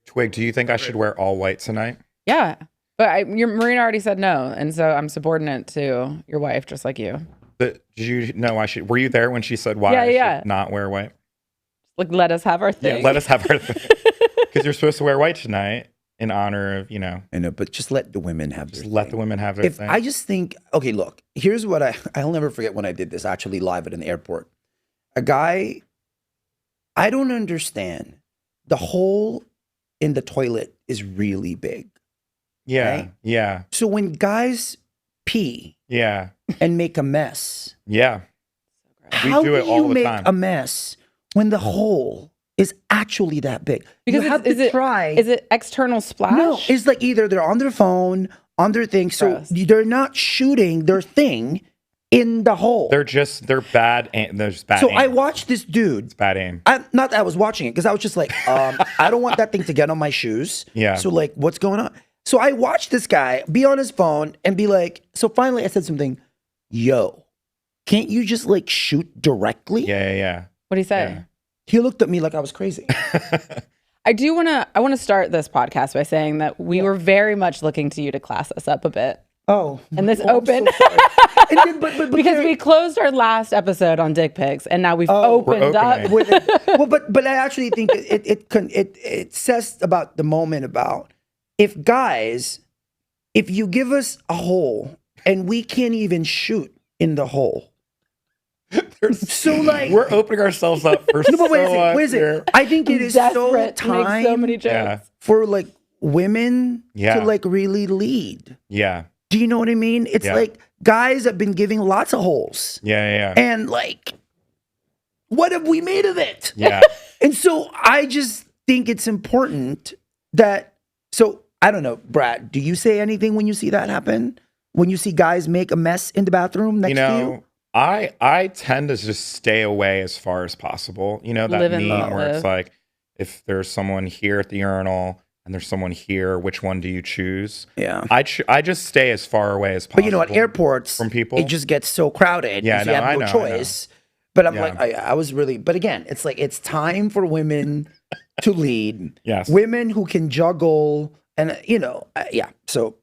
Twig, do you think I should wear all white tonight? Yeah. But Marina already said no. And so I'm subordinate to your wife, just like you. But did you know I should? Were you there when she said why I should not wear white? Like, let us have our thing. Yeah, let us have our thing. Because you're supposed to wear white tonight in honor of, I know, but just let the women have their thing. Let the women have their thing. I just think, okay, look, here's what I'll never forget when I did this actually live at an airport. A guy, I don't understand. The hole in the toilet is really big. Yeah, right? yeah. So when guys pee and make a mess. Yeah. How do you make a mess when the hole is actually that big? Because you have to try. Is it external splash? No, it's like either they're on their phone, on their thing, so they're not shooting their thing in the hole. They're bad. There's bad So aim. I watched this dude. It's bad aim. Not that I was watching it, because I was just like, I don't want that thing to get on my shoes. Yeah. So like, what's going on? So I watched this guy be on his phone and be like, so finally I said something, yo, can't you just like shoot directly? Yeah. What'd he say? Yeah. He looked at me like I was crazy. I want to start this podcast by saying that we were very much looking to you to class us up a bit. Oh. And this open. But because we closed our last episode on dick pics and now we've opened up. Well, but I actually think it says about the moment about if you give us a hole and we can't even shoot in the hole. So like we're opening ourselves up for wait a second. I think it is so time to make so many jokes. For like women to like really lead. Yeah. Do you know what I mean? It's like guys have been giving lots of holes. Yeah. And like, what have we made of it? Yeah. And so I just think it's important that, so I don't know, Brad, do you say anything when you see that happen? When you see guys make a mess in the bathroom next to you? I tend to just stay away as far as possible. You know, that meme where it's like, if there's someone here at the urinal and there's someone here, which one do you choose? Yeah. I just stay as far away as possible. But you know, at airports, from people, it just gets so crowded. Yeah, you have no choice. But I'm like, I was really, but again, it's like, it's time for women to lead. Yes. Women who can juggle and, so.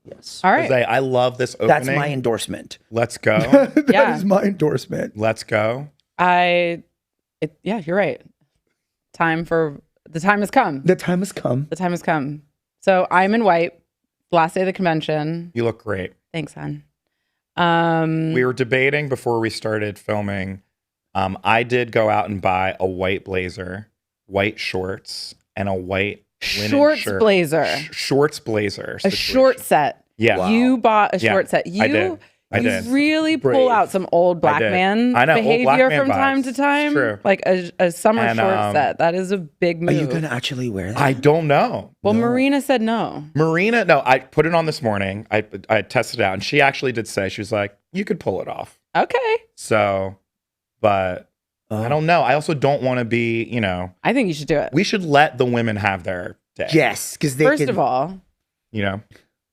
Yes. All right. Jose, I love this opening. That's my endorsement. Let's go. That is my endorsement. Let's go. You're right. The time has come. The time has come. The time has come. So I'm in white. Last day of the convention. You look great. Thanks, hon. We were debating before we started filming. I did go out and buy a white blazer, white shorts, and a white linen shirt. Blazer. Shorts blazer. A short set. Yeah. Wow. You bought a short set. I did. You really pull out some old black man behavior from time to time. It's true. Like a summer short set. That is a big move. Are you going to actually wear that? I don't know. Well, Marina said no. No, I put it on this morning. I tested it out, and she actually did say, she was like, you could pull it off. Okay. So, but I don't know. I also don't want to be, I think you should do it. We should let the women have their day. Yes, because they First of all.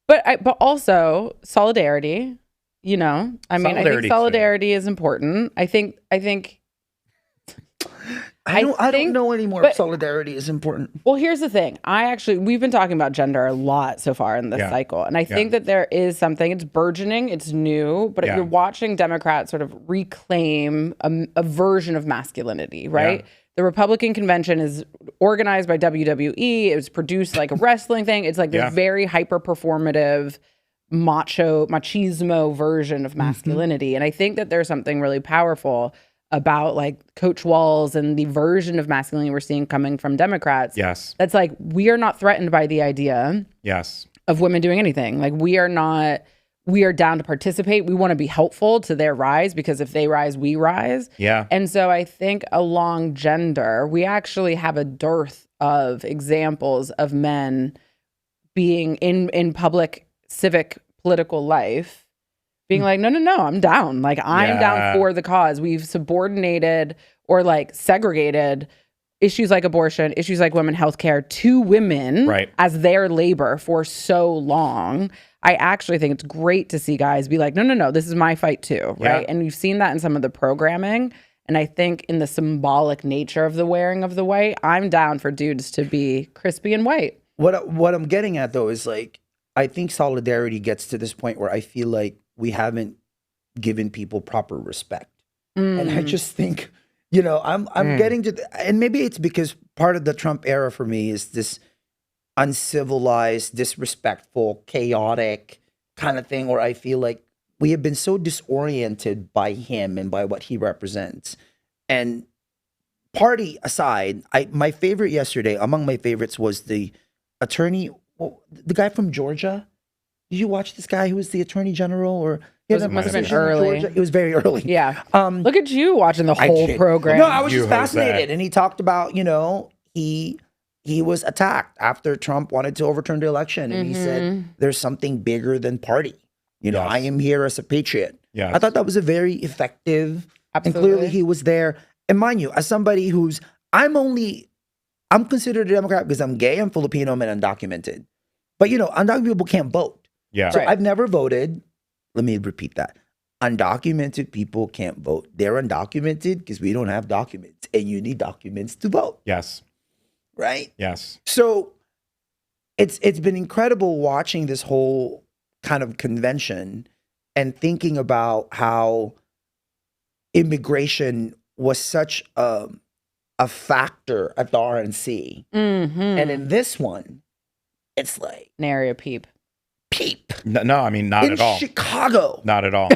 But also solidarity. I think solidarity is important. I think I don't know anymore if solidarity is important. Well, here's the thing. We've been talking about gender a lot so far in this cycle. And I think that there is something, it's burgeoning, it's new, but you're watching Democrats sort of reclaim a version of masculinity, right? Yeah. The Republican convention is organized by WWE. It was produced like a wrestling thing. It's like this very hyper-performative machismo version of masculinity. And I think that there's something really powerful about like Coach Walls and the version of masculinity we're seeing coming from Democrats. Yes. That's like, we are not threatened by the idea of women doing anything. Like we are down to participate. We want to be helpful to their rise because if they rise, we rise. Yeah. And so I think along gender, we actually have a dearth of examples of men being in public civic political life being like, no, I'm down. Like I'm down for the cause. We've subordinated or like segregated issues like abortion, issues like women's healthcare to women as their labor for so long. I actually think it's great to see guys be like, no, this is my fight too, right? And you've seen that in some of the programming. And I think in the symbolic nature of the wearing of the white, I'm down for dudes to be crispy and white. What I'm getting at though is like, I think solidarity gets to this point where I feel like we haven't given people proper respect. And I just think, you know, I'm getting to, and maybe it's because part of the Trump era for me is this uncivilized, disrespectful, chaotic kind of thing where I feel like we have been so disoriented by him and by what he represents. And party aside, my favorite yesterday, among my favorites, was the attorney, the guy from Georgia. Did you watch this guy who was the attorney general? Or It must have been early. Georgia? It was very early. Yeah. Look at you watching the whole program. No, I was just fascinated. And he talked about, you know, he was attacked after Trump wanted to overturn the election. And he said, there's something bigger than party. You know, I am here as a patriot. Yes. I thought that was a very effective, and clearly he was there. And mind you, as somebody who's, I'm considered a Democrat because I'm gay, I'm Filipino, and undocumented. But, you know, undocumented people can't vote. Yeah. So I've never voted. Let me repeat that. Undocumented people can't vote. They're undocumented because we don't have documents. And you need documents to vote. Yes. Right? Yes. So it's been incredible watching this whole kind of convention and thinking about how immigration was such a factor at the RNC. And in this one, it's like nary a peep. No, I mean, not in at all. Chicago. Not at all.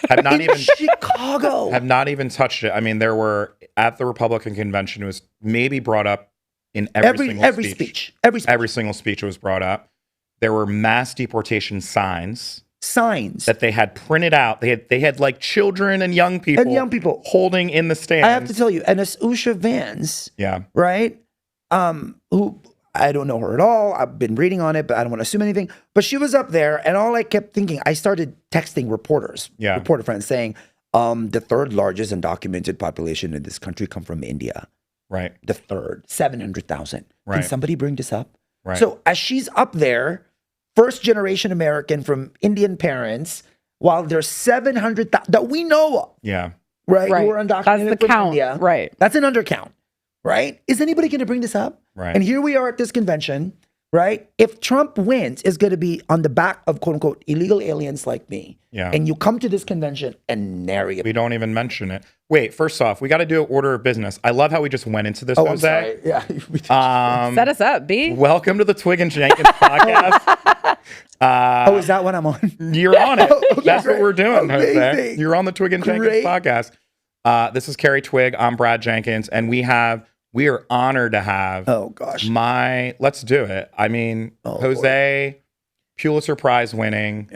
Have not even Chicago. Have not even touched it. I mean, there were at the Republican convention, it was maybe brought up in every single speech. Every single speech was brought up. There were mass deportation signs that they had printed out. They had like children and young people holding in the stands. I have to tell you, and it's Usha Vance, right? Who I don't know her at all. I've been reading on it, but I don't want to assume anything. But she was up there, and all I kept thinking, I started texting reporter friends saying, the third largest undocumented population in this country come from India. Right. The third, 700,000. Right. Can somebody bring this up? Right. So as she's up there, first generation American from Indian parents, while there's 700,000 that we know of. Yeah. Right. Who are undocumented That's the from count. India. Right. That's an undercount. Right. Is anybody going to bring this up? Right. And here we are at this convention. Right. If Trump wins, it's going to be on the back of quote unquote illegal aliens like me. Yeah. And you come to this convention and nary a We don't even mention it. Wait, first off, we got to do an order of business. I love how we just went into this, I'm Jose. sorry. Yeah. Set us up, B. Welcome to the Twigg and Jenkins podcast. Is that what I'm on? You're on it. Okay, That's great. what we're doing, Jose. Amazing. You're on the Twigg and Jenkins Great. podcast. This is Carri Twigg. I'm Brad Jenkins, and we are honored to have. Oh gosh. Let's do it. I mean, Jose, Pulitzer Prize winning,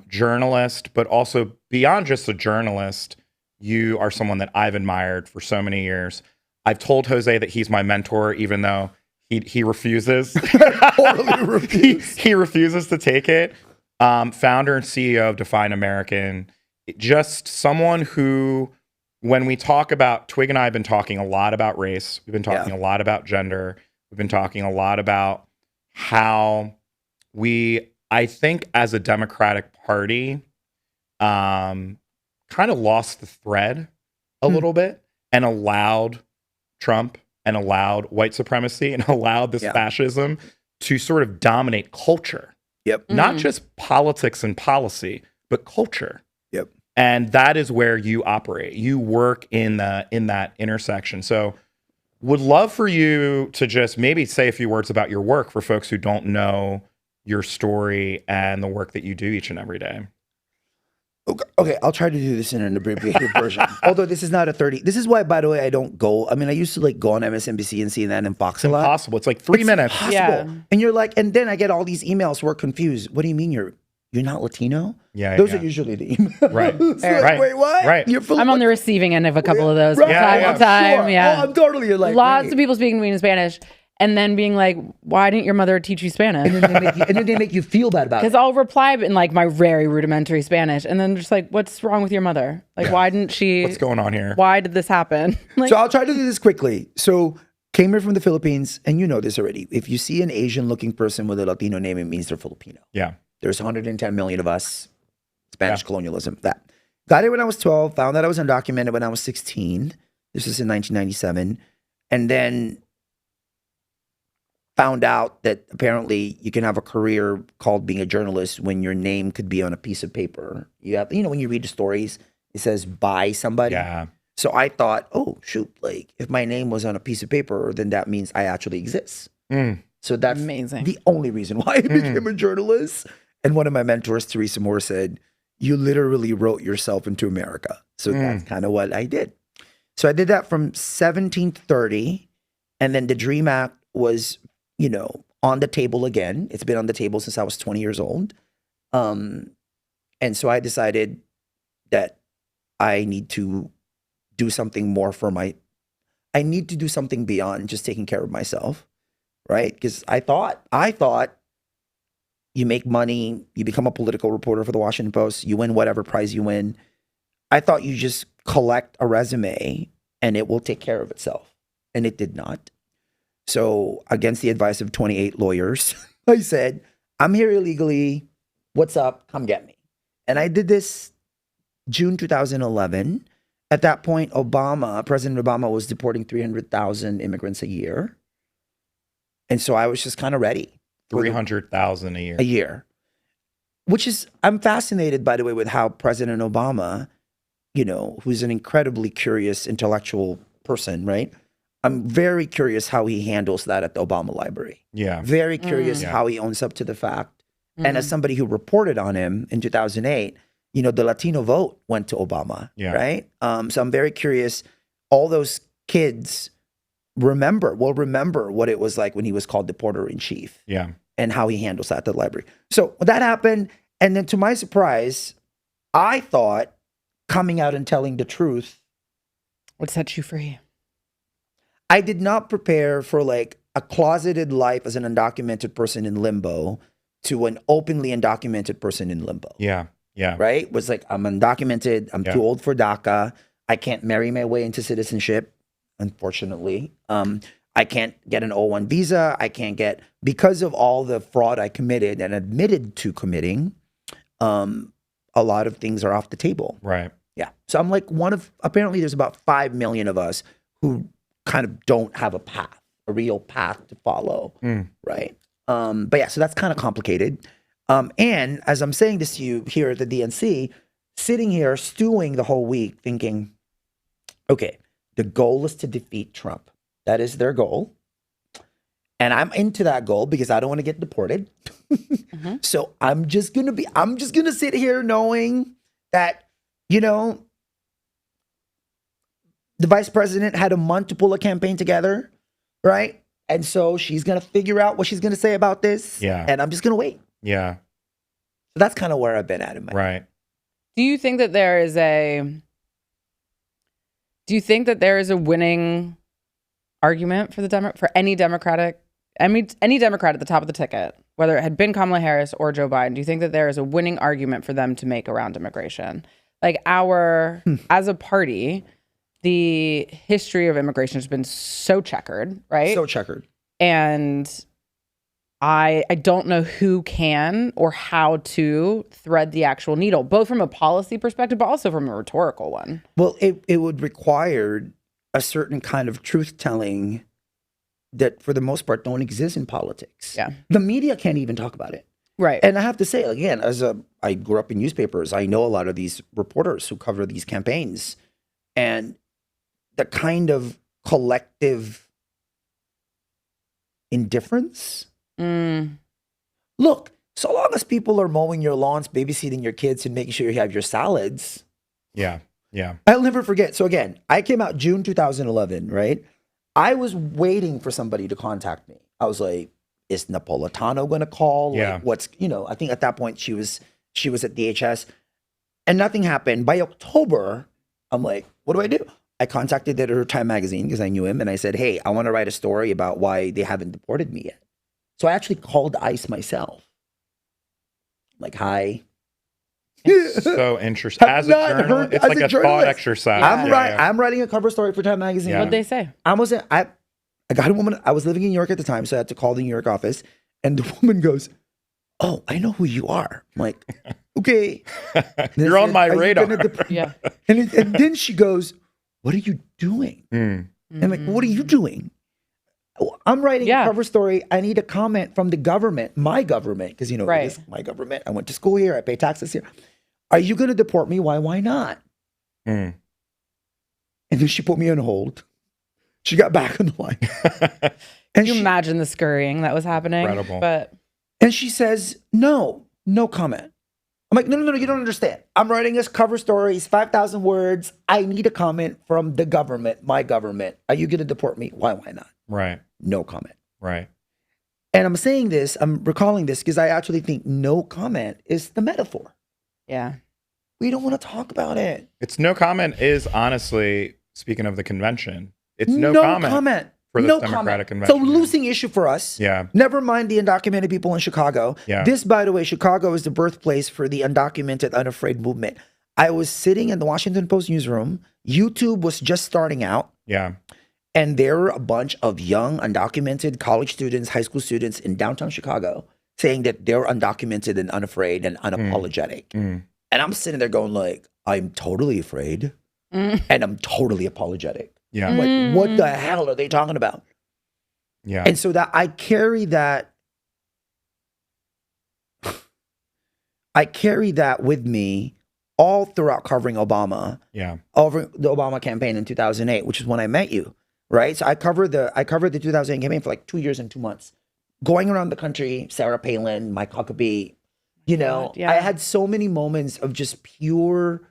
journalist, but also beyond just a journalist, you are someone that I've admired for so many years. I've told Jose that he's my mentor, even though he refuses. Totally refuse. He refuses to take it. Founder and CEO of Define American. Just someone who, when we talk about, Twigg and I have been talking a lot about race. We've been talking a lot about gender. We've been talking a lot about how I think as a Democratic Party, kind of lost the thread a little bit and allowed Trump and allowed white supremacy and allowed this fascism to sort of dominate culture. Yep. Not just politics and policy, but culture. Yep. And that is where you operate. You work in that intersection. So would love for you to just maybe say a few words about your work for folks who don't know your story and the work that you do each and every day. Okay, I'll try to do this in an abbreviated version. Although this is not a 30. This is why, by the way, I don't go. I mean, I used to like go on MSNBC and CNN and Fox a lot. Impossible. It's like 3 minutes. Impossible. Yeah. And you're like, and then I get all these emails. We're confused. What do you mean you're not Latino? Yeah. Those are usually the emails. Right. It's like, Right. Wait, what? Right. You're I'm on the receiving end of a couple of those Right. from time to time. Sure. Yeah. Oh, I'm totally you're like Lots wait. of people speaking to me in Spanish and then being like, why didn't your mother teach you Spanish? And then they make you feel bad about it. Because I'll reply in like my very rudimentary Spanish and then just like, what's wrong with your mother? Like, why didn't she? What's going on here? Why did this happen? Like, So I'll try to do this quickly. So came here from the Philippines, and you know this already. If you see an Asian-looking person with a Latino name, it means they're Filipino. Yeah. There's 110 million of us. Spanish colonialism. That Got it when I was 12, found that I was undocumented when I was 16. This was in 1997. And then found out that apparently you can have a career called being a journalist when your name could be on a piece of paper. You have, when you read the stories, it says by somebody. Yeah. So I thought, oh, shoot, like if my name was on a piece of paper, then that means I actually exist. So that's amazing. The only reason why I became a journalist. And one of my mentors, Teresa Moore, said, you literally wrote yourself into America. So that's kind of what I did. So I did that from 1730. And then the DREAM Act was, on the table again. It's been on the table since I was 20 years old. And so I decided that I need to do something more I need to do something beyond just taking care of myself, right? Because I thought you make money, you become a political reporter for the Washington Post, you win whatever prize you win. I thought you just collect a resume and it will take care of itself. And it did not. So against the advice of 28 lawyers, I said, I'm here illegally. What's up? Come get me. And I did this June 2011. At that point, President Obama was deporting 300,000 immigrants a year. And so I was just kind of ready. 300,000 a year. A year. Which is, I'm fascinated, by the way, with how President Obama, who's an incredibly curious intellectual person, right? I'm very curious how he handles that at the Obama Library. Yeah. Very curious how he owns up to the fact. And as somebody who reported on him in 2008, the Latino vote went to Obama, right? So I'm very curious. All those kids remember what it was like when he was called the Porter-in-Chief. Yeah. And how he handles that at the library. So that happened. And then to my surprise, I thought coming out and telling the truth would set you free. I did not prepare for like a closeted life as an undocumented person in limbo to an openly undocumented person in limbo. Yeah. Yeah. Right? It was like, I'm undocumented. I'm too old for DACA. I can't marry my way into citizenship, unfortunately. I can't get an O1 visa. I can't because of all the fraud I committed and admitted to committing, a lot of things are off the table. Right. Yeah. So I'm like apparently there's about 5 million of us who kind of don't have a real path to follow. Right. But yeah, so that's kind of complicated. And as I'm saying this to you here at the DNC, sitting here stewing the whole week thinking, okay, the goal is to defeat Trump. That is their goal. And I'm into that goal because I don't want to get deported. So I'm just going to sit here knowing that, the vice president had a month to pull a campaign together, right? And so she's going to figure out what she's going to say about this. Yeah. And I'm just going to wait. Yeah. So that's kind of where I've been at in my Right. Do you think that there is a winning argument for any Democrat at the top of the ticket, whether it had been Kamala Harris or Joe Biden? Do you think that there is a winning argument for them to make around immigration? Like as a party, the history of immigration has been so checkered, right? So checkered. And I don't know who can or how to thread the actual needle, both from a policy perspective, but also from a rhetorical one. Well, it would require a certain kind of truth-telling that, for the most part, don't exist in politics. Yeah. The media can't even talk about it. Right. And I have to say, again, I grew up in newspapers. I know a lot of these reporters who cover these campaigns. And the kind of collective indifference. Look, so long as people are mowing your lawns, babysitting your kids, and making sure you have your salads. Yeah. Yeah. I'll never forget. So again, I came out June 2011, right? I was waiting for somebody to contact me. I was like, is Napolitano going to call? Yeah. Like, I think at that point she was at DHS and nothing happened. By October, I'm like, what do I do? I contacted the editor of Time magazine because I knew him. And I said, hey, I want to write a story about why they haven't deported me yet. So I actually called ICE myself. Like, hi. So interesting. As a journalist, it's like a thought exercise. I'm writing a cover story for Time magazine. What'd they say? I got a woman. I was living in New York at the time, so I had to call the New York office. And the woman goes, oh, I know who you are. I'm like, okay. You're on my "Are you radar. gonna deport-" Yeah. And then she goes, what are you doing? Mm. I'm like, what are you doing? I'm writing Yeah. a cover story. I need a comment from the government, my government, because it Right. is my government. I went to school here. I pay taxes here. Are you going to deport me? Why not? Mm. And then she put me on hold. She got back on the line. And Can you she, imagine the scurrying that was happening? Incredible. But and she says, no comment. I'm like, no, you don't understand. I'm writing this cover story. It's 5,000 words. I need a comment from the government, my government. Are you going to deport me? Why not? Right. No comment. Right. And I'm saying this, I'm recalling this because I actually think no comment is the metaphor. yeah. We don't want to talk about it. It's no comment is honestly, speaking of the convention, it's no comment for this No Democratic comment. convention. So losing issue for us. Yeah. Never mind the undocumented people in Chicago. Yeah. This, by the way, Chicago is the birthplace for the undocumented, unafraid movement. I was sitting in the Washington Post newsroom. YouTube was just starting out. Yeah. And there were a bunch of young, undocumented college students, high school students in downtown Chicago saying that they're undocumented and unafraid and unapologetic. Mm. And I'm sitting there going like, I'm totally afraid Mm. and I'm totally apologetic. Yeah. I'm like, what the hell are they talking about? Yeah. And so that I carry that with me all throughout covering Obama, Yeah. over the Obama campaign in 2008, which is when I met you, right? So I covered the 2008 campaign for like 2 years and 2 months, going around the country, Sarah Palin, Mike Huckabee, God, yeah. I had so many moments of just pure,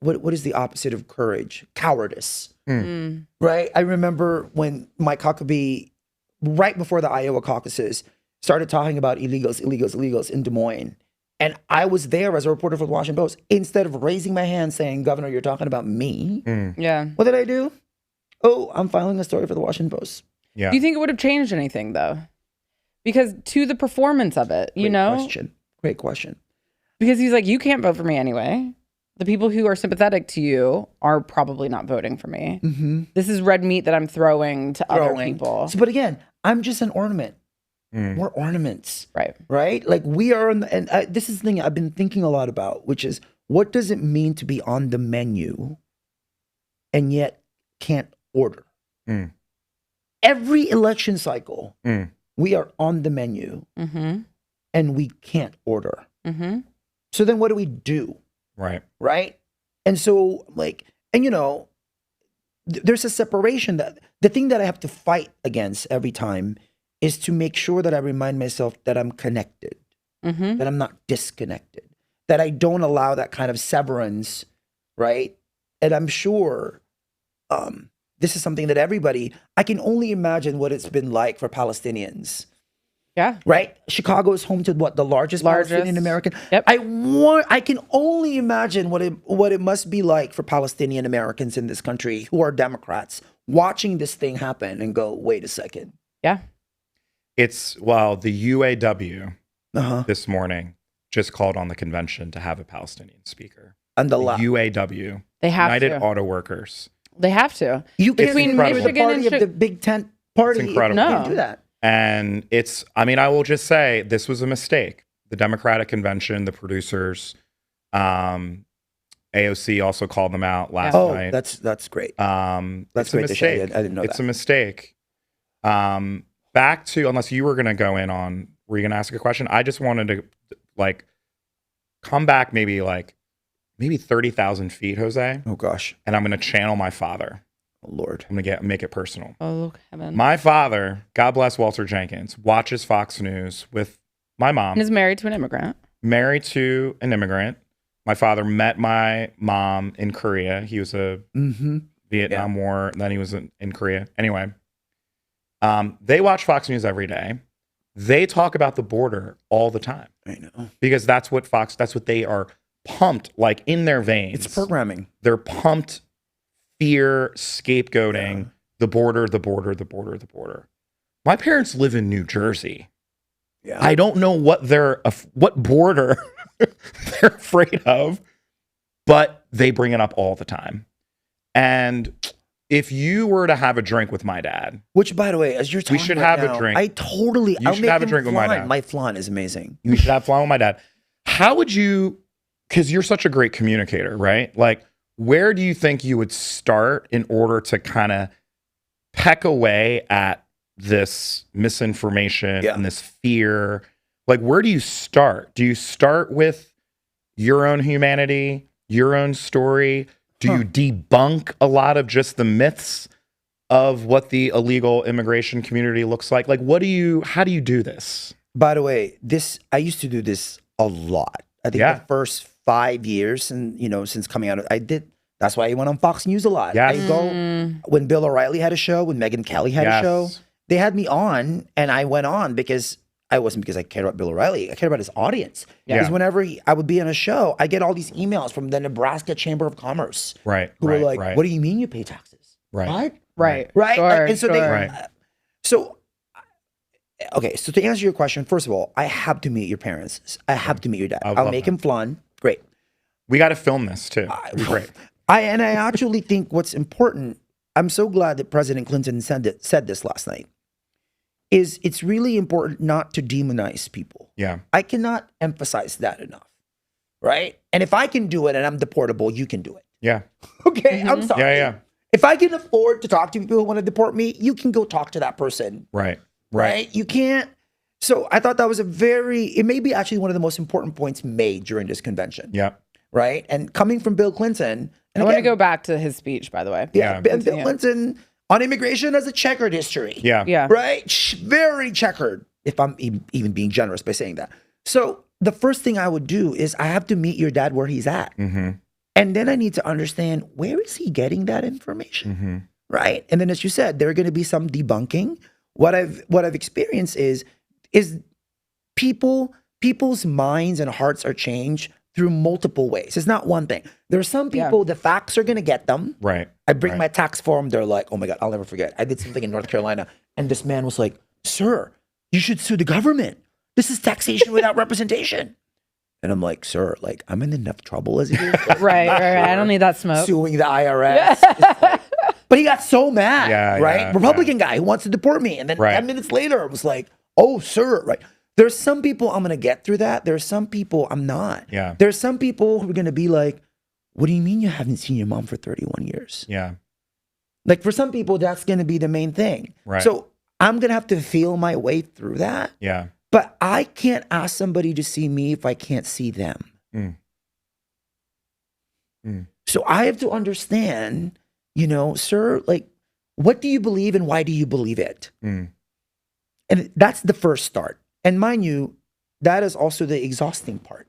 what is the opposite of courage? Cowardice. Mm. Right. I remember when Mike Huckabee, right before the Iowa caucuses, started talking about illegals in Des Moines. And I was there as a reporter for the Washington Post. Instead of raising my hand saying, Governor, you're talking about me. Mm. Yeah. What did I do? Oh, I'm filing a story for the Washington Post. Yeah. Do you think it would have changed anything though? Because to the performance of it, Great question. because he's like, you can't vote for me anyway. The people who are sympathetic to you are probably not voting for me. Mm-hmm. This is red meat that I'm throwing to other people. So, but again, I'm just an ornament. Mm. We're ornaments. Right. Right? Like we are, this is the thing I've been thinking a lot about, which is what does it mean to be on the menu and yet can't order? Mm. Every election cycle, Mm. we are on the menu Mm-hmm. and we can't order. Mm-hmm. So then what do we do? Right. Right? And so there's a separation that the thing that I have to fight against every time is to make sure that I remind myself that I'm connected, Mm-hmm. that I'm not disconnected, that I don't allow that kind of severance, right? And I'm sure this is something that I can only imagine what it's been like for Palestinians, Yeah. right? Chicago is home to what, the largest Palestinian American. Yep. I can only imagine what it must be like for Palestinian Americans in this country who are Democrats watching this thing happen and go, wait a second. Yeah. It's, the UAW Uh-huh. this morning just called on the convention to have a Palestinian speaker. And the UAW, They have United to. Auto Workers. They have to. You can't Between be the Michigan party and of the big tent party. It's incredible. You can't No. do that. And I will just say this was a mistake. The Democratic convention, the producers, AOC also called them out last night. That's great. That's That's a great to say. mistake. I didn't know It's that. a mistake. Back to, unless you were going to go in on, were you going to ask a question? I just wanted to come back maybe 30,000 feet, Jose, Oh gosh. and I'm going to channel my father. Oh Lord. I'm going to make it personal. Oh, heaven. My father, God bless Walter Jenkins, watches Fox News with my mom. And is married to an immigrant. Married to an immigrant. My father met my mom in Korea. He was a Mm-hmm. Vietnam War, then he was in Korea. Anyway, they watch Fox News every day. They talk about the border all the time I know. because that's what they are pumped in their veins. It's programming. They're pumped fear, scapegoating, the border, the border, the border, the border. My parents live in New Jersey. Yeah. I don't know what border they're afraid of, but they bring it up all the time. And if you were to have a drink with my dad, Which, by the way, as you're talking should right have a now, drink. I'll should make have a him drink with my flan. dad. My flan is amazing. you should have flan with my dad. How would you, because you're such a great communicator, right? Like, where do you think you would start in order to kind of peck away at this misinformation and this fear? Like, where do you start? Do you start with your own humanity, your own story? Do you debunk a lot of just the myths of what the illegal immigration community looks like? Like, how do you do this? By the way, I used to do this a lot. I think the first 5 years, and since coming out, that's why I went on Fox News a lot. Yes. I go when Bill O'Reilly had a show, when Megyn Kelly had a show. They had me on, and I went on because I wasn't because I cared about Bill O'Reilly. I cared about his audience. Because whenever I would be on a show, I get all these emails from the Nebraska Chamber of Commerce. Right. Who were like, what do you mean you pay taxes? Right. What? Right. Right. Sure, and so so to answer your question, first of all, I have to meet your parents. I have to meet your dad. I'll make him flan. Great. We got to film this too. Great. I actually think what's important, I'm so glad that President Clinton said this last night, is it's really important not to demonize people. Yeah. I cannot emphasize that enough. Right? And if I can do it and I'm deportable, you can do it. Yeah. Okay, I'm sorry. Yeah. If I can afford to talk to people who want to deport me, you can go talk to that person. Right. You can't. So I thought that was it may be actually one of the most important points made during this convention. Yeah. Right? And coming from Bill Clinton. And I want to go back to his speech, by the way. Yeah. Bill Clinton on immigration has a checkered history. Yeah. Right? Very checkered, if I'm even being generous by saying that. So the first thing I would do is I have to meet your dad where he's at. Mm-hmm. And then I need to understand, where is he getting that information? Mm-hmm. Right? And then, as you said, there are going to be some debunking. What I've experienced is people's minds and hearts are changed through multiple ways. It's not one thing. There are some people, the facts are going to get them. Right. I bring my tax form. They're like, oh my God, I'll never forget. I did something in North Carolina. And this man was like, sir, you should sue the government. This is taxation without representation. And I'm like, sir, like, I'm in enough trouble as it is. Like, right. I don't need that smoke. Suing the IRS. But he got so mad, right? Republican guy who wants to deport me. And then 10 minutes later, it was like, oh, sir, right? There's some people I'm going to get through that. There's some people I'm not. Yeah. There's some people who are going to be like, what do you mean you haven't seen your mom for 31 years? Yeah. Like, for some people, that's going to be the main thing. Right. So I'm going to have to feel my way through that. Yeah. But I can't ask somebody to see me if I can't see them. So I have to understand, sir, like, what do you believe and why do you believe it? And that's the first start. And mind you, that is also the exhausting part.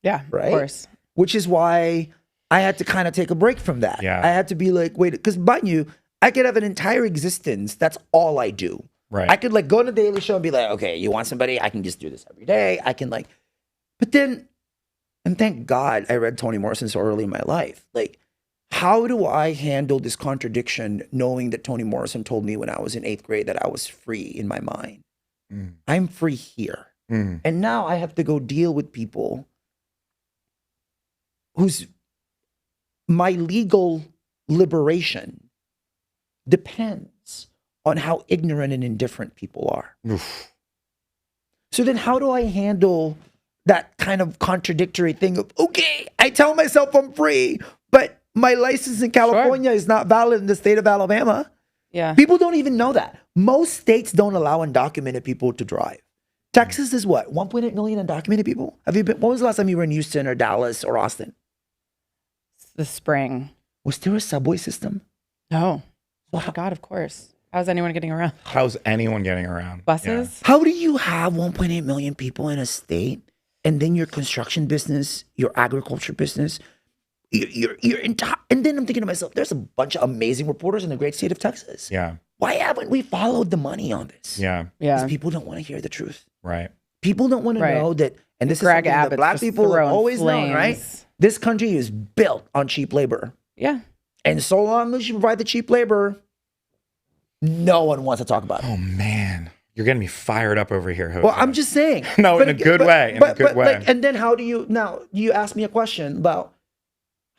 Yeah, right? Of course. Which is why I had to kind of take a break from that. Yeah. I had to be like, wait, because mind you, I could have an entire existence. That's all I do. Right. I could like go on a Daily Show and be like, okay, you want somebody? I can just do this every day. I can but then, and thank God I read Toni Morrison so early in my life. Like, how do I handle this contradiction knowing that Toni Morrison told me when I was in 8th grade that I was free in my mind? I'm free here. And now I have to go deal with people my legal liberation depends on how ignorant and indifferent people are. Oof. So then how do I handle that kind of contradictory thing of, okay, I tell myself I'm free, but my license in California is not valid in the state of Alabama. Yeah. People don't even know that. Most states don't allow undocumented people to drive. Texas is what? 1.8 million undocumented people? When was the last time you were in Houston or Dallas or Austin? The spring. Was there a subway system? No. Oh my God, of course. How's anyone getting around? How's anyone getting around? Buses? How do you have 1.8 million people in a state and then your construction business, your agriculture business, your entire, and then I'm thinking to myself, there's a bunch of amazing reporters in the great state of Texas. Yeah. Why haven't we followed the money on this? Yeah. Because people don't want to hear the truth. Right. People don't want to know that, and this Greg is something that Abbott's black just people have throwing always known, right? flames. This country is built on cheap labor. Yeah. And so long as you provide the cheap labor, no one wants to talk about it. Oh, man. You're getting me fired up over here, Jose. Well, I'm just saying. No, in a good way. In a good way. Like, and then how do you ask me a question about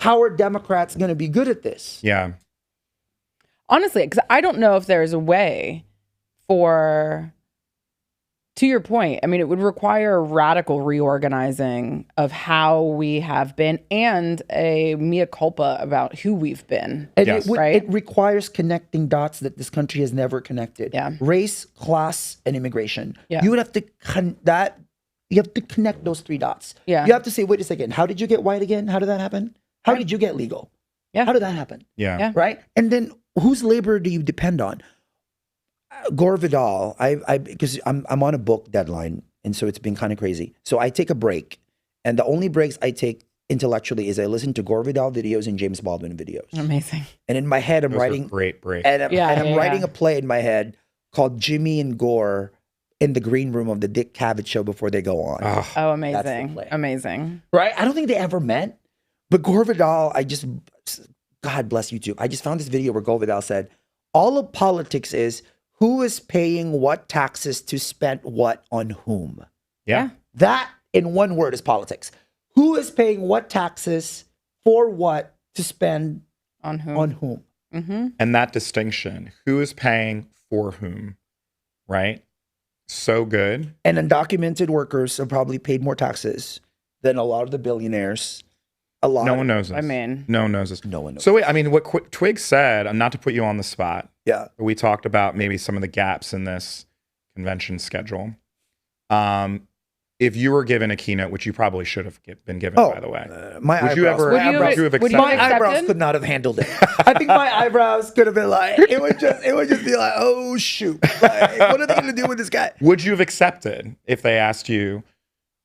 how are Democrats going to be good at this? Yeah. honestly, because I don't know if there's a way for, to your point, I mean, it would require radical reorganizing of how we have been and a mea culpa about who we've been. And Yes. it requires connecting dots that this country has never connected. Yeah. Race, class, and immigration. Yeah. You would have to you have to connect those 3 dots. Yeah. You have to say, wait a second, how did you get white again? How did that happen? How did you get legal? Yeah. How did that happen? Yeah. Right? And then whose labor do you depend on? Gore Vidal, because I'm on a book deadline, and so it's been kind of crazy. So I take a break, and the only breaks I take intellectually is I listen to Gore Vidal videos and James Baldwin videos. Amazing. And in my head, I'm Those are writing great break. and I'm writing yeah. a play in my head called Jimmy and Gore in the green room of the Dick Cavett show before they go on. Oh, Oh, That's the amazing. play. Amazing. Right? I don't think they ever met. But Gore Vidal, God bless YouTube. I just found this video where Gore Vidal said, all of politics is who is paying what taxes to spend what on whom. yeah. That, in one word, is politics. Who is paying what taxes for what to spend On whom? on whom? Mm-hmm. And that distinction, who is paying for whom, right? So good. And undocumented workers have probably paid more taxes than a lot of the billionaires. No one knows this. I mean, no one knows this. No one knows. So wait, I mean, what Twigg said, and not to put you on the spot, Yeah. we talked about maybe some of the gaps in this convention schedule. If you were given a keynote, which you probably should have been given, by the way, My would you eyebrows- ever? my eyebrows- Would you have would accepted? you My have eyebrows accepted? could not have handled it. I think my eyebrows could have been like, it would just be like, oh shoot. Like, what are they gonna do with this guy? Would you have accepted if they asked you,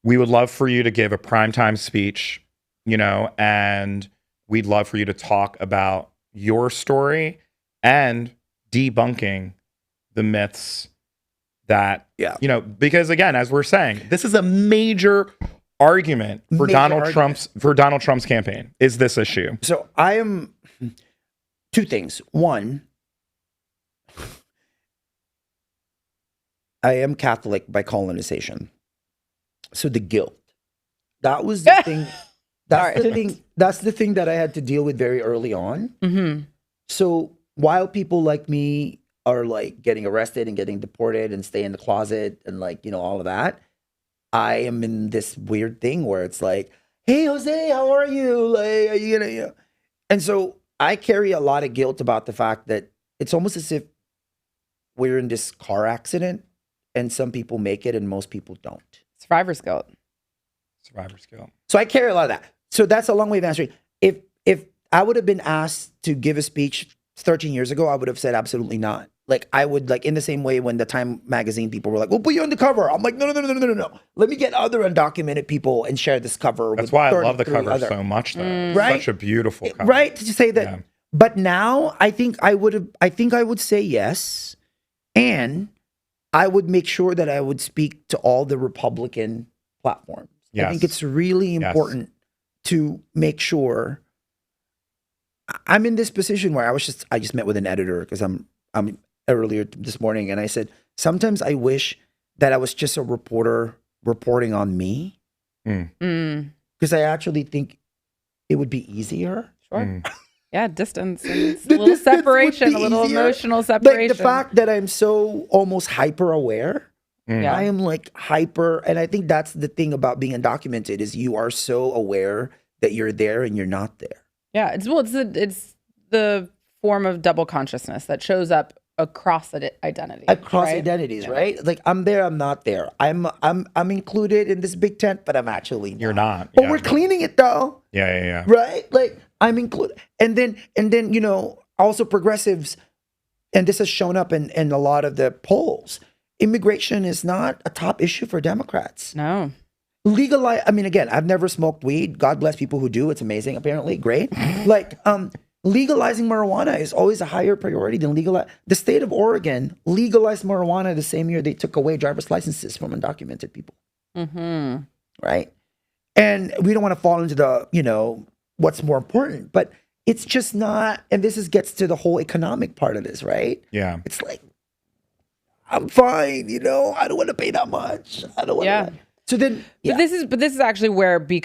we would love for you to give a primetime speech, and we'd love for you to talk about your story and debunking the myths that, because again, as we're saying, this is a major argument for Donald Trump's campaign is this issue. So I am two things. One, I am Catholic by colonization. So the guilt. That was the thing. That's the thing. That's the thing that I had to deal with very early on. Mm-hmm. So while people like me are like getting arrested and getting deported and stay in the closet and all of that, I am in this weird thing where it's like, hey, Jose, how are you? Like, are you gonna, And so I carry a lot of guilt about the fact that it's almost as if we're in this car accident and some people make it and most people don't. Survivor's guilt. Survivor's guilt. So I carry a lot of that. So that's a long way of answering. If I would have been asked to give a speech 13 years ago, I would have said absolutely not. Like I would in the same way when the Time magazine people were like, we'll put you on the cover. I'm like, no. Let me get other undocumented people and share this cover. That's why I love the cover so much, though. Right? Such a beautiful cover. Right? To say that. Yeah. But now I think I would say yes. And I would make sure that I would speak to all the Republican platforms. Yes. I think it's really important to make sure. I'm in this position where I just met with an editor because I'm earlier this morning, and I said, sometimes I wish that I was just a reporter reporting on me. Because I actually think it would be easier. Sure. Yeah, distance and a little separation, a little emotional separation. Like the fact that I'm so almost hyper aware. Yeah. I am like hyper, and I think that's the thing about being undocumented is you are so aware that you're there and you're not there. Yeah, it's the form of double consciousness that shows up across identity. Across identities, right? Like I'm there, I'm not there. I'm included in this big tent, but I'm actually not. You're not. But we're cleaning it though. Yeah. Right? Like I'm included. And then also progressives, and this has shown up in a lot of the polls. Immigration is not a top issue for Democrats. No. Legalize. I mean, again, I've never smoked weed. God bless people who do. It's amazing, apparently. Great. Legalizing marijuana is always a higher priority than the state of Oregon legalized marijuana the same year they took away driver's licenses from undocumented people. Mm-hmm. Right. And we don't want to fall into the, what's more important, but it's just not, and this gets to the whole economic part of this, right? Yeah. It's like, I'm fine, I don't want to pay that much. I don't want to. So then, but this is actually where being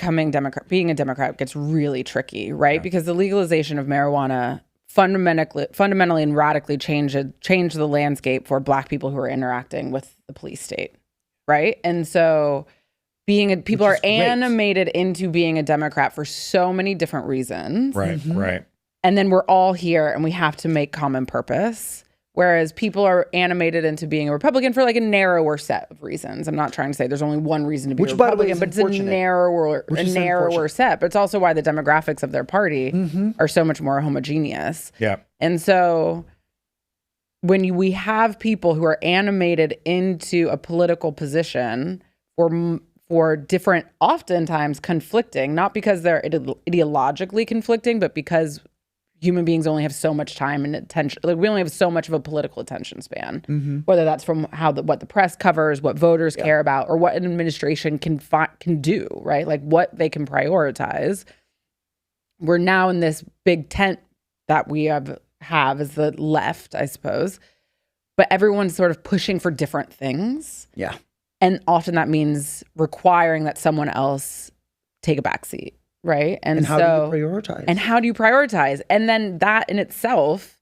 a Democrat gets really tricky, right? Because the legalization of marijuana fundamentally and radically change the landscape for Black people who are interacting with the police state, right? And so people are animated into being a Democrat for so many different reasons. Right, right. And then we're all here and we have to make common purpose. Whereas people are animated into being a Republican for like a narrower set of reasons. I'm not trying to say there's only one reason to be a Republican, but it's a narrower set. But it's also why the demographics of their party are so much more homogeneous. Yeah. And so when we have people who are animated into a political position for different, oftentimes conflicting, not because they're ideologically conflicting, but because human beings only have so much time and attention. Like, we only have so much of a political attention span, whether that's from what the press covers, what voters care about, or what an administration can do, right? Like what they can prioritize. We're now in this big tent that we have as the left, I suppose, but everyone's sort of pushing for different things. Yeah. And often that means requiring that someone else take a backseat. Right. And how do you prioritize? And how do you prioritize? And then that in itself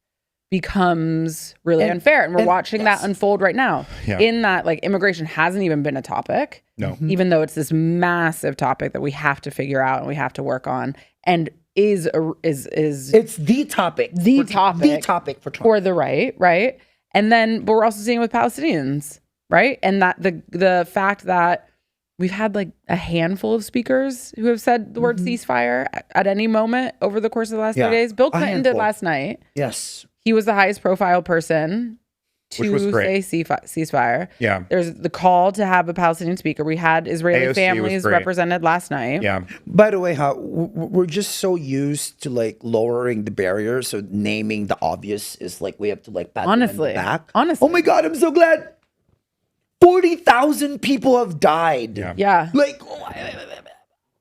becomes really unfair. And we're watching that unfold right now. Yeah. In that, like, immigration hasn't even been a topic. No. Even though it's this massive topic that we have to figure out and we have to work on. And it's the topic. The topic for Trump. For the right. And then, but we're also seeing it with Palestinians, right? And that the fact that we've had like a handful of speakers who have said the word ceasefire at any moment over the course of the last 3 days. Bill Clinton did last night. Yes. He was the highest profile person to say ceasefire. Yeah. There's the call to have a Palestinian speaker. We had Israeli families represented last night. Yeah. By the way, we're just so used to like lowering the barriers. So naming the obvious is like we have to like pat them in the back. Honestly. Oh my God, I'm so glad. 40,000 people have died. Yeah. Like,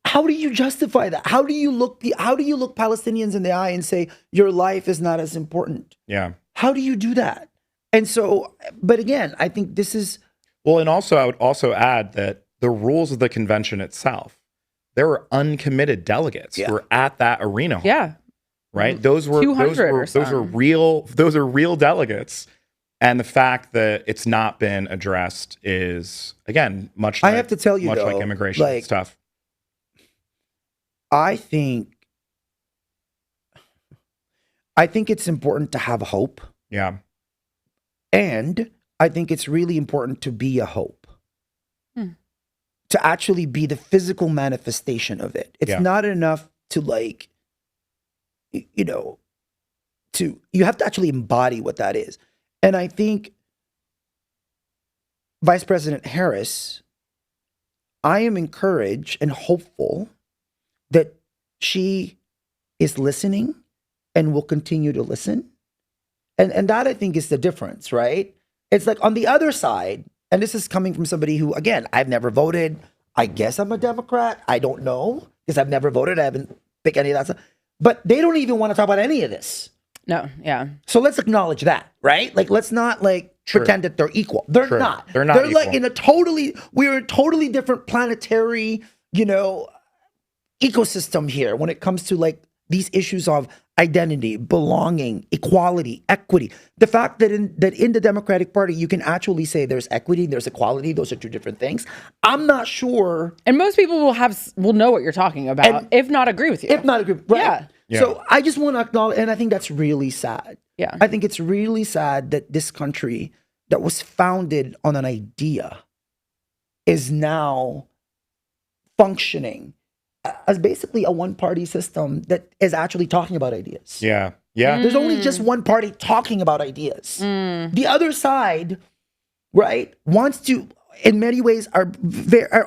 how do you justify that? How do you look Palestinians in the eye and say your life is not as important? Yeah. How do you do that? And so, but again, I think this is well, and also I would also add that the rules of the convention itself, there were uncommitted delegates who were at that arena. Yeah. Right. Those are real delegates. And the fact that it's not been addressed is, again, much like, I have to tell you, like immigration stuff. I think it's important to have hope. Yeah. And I think it's really important to be a hope. To actually be the physical manifestation of it. It's not enough to like, you have to actually embody what that is. And I think Vice President Harris, I am encouraged and hopeful that she is listening and will continue to listen. And that, I think, is the difference, right? It's like on the other side, and this is coming from somebody who, again, I've never voted. I guess I'm a Democrat. I don't know because I've never voted. I haven't picked any of that stuff. But they don't even want to talk about any of this. No, yeah. So let's acknowledge that, right? Like, let's not like pretend that they're equal. They're not. They're not. They're equal. Like we're a totally different planetary, ecosystem here when it comes to like these issues of identity, belonging, equality, equity. The fact that in the Democratic Party, you can actually say there's equity, there's equality. Those are two different things. I'm not sure. And most people will know what you're talking about, if not agree with you. If not agree, right? Yeah. Yeah. So I just want to acknowledge, and I think that's really sad. Yeah. I think it's really sad that this country that was founded on an idea is now functioning as basically a one-party system that is actually talking about ideas. Yeah. Yeah. There's only just one party talking about ideas. The other side, right, wants to, in many ways, are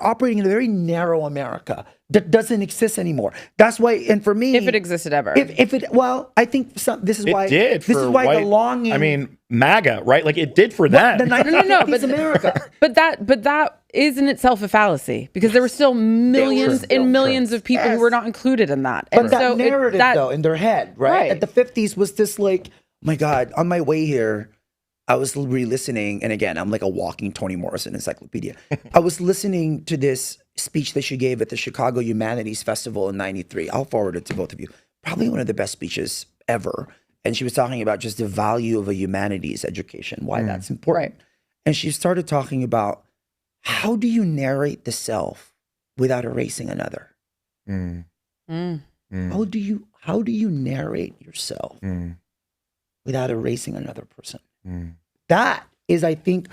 operating in a very narrow America that doesn't exist anymore. That's why, and for me, if it existed ever, I think this is why the longing. I mean, MAGA, right? Like it did for them. No, but America. But that is in itself a fallacy because there were still millions and millions of people who were not included in that. But that narrative, though, in their head, right? At the 50s was this like, my God, on my way here, I was re-listening, and again, I'm like a walking Toni Morrison encyclopedia. I was listening to this speech that she gave at the Chicago Humanities Festival in '93. I'll forward it to both of you. Probably one of the best speeches ever. and she was talking about just the value of a humanities education, why that's important. Right. And she started talking about how do you narrate the self without erasing another? Mm. Mm. Mm. How do you narrate yourself without erasing another person? That is, I think,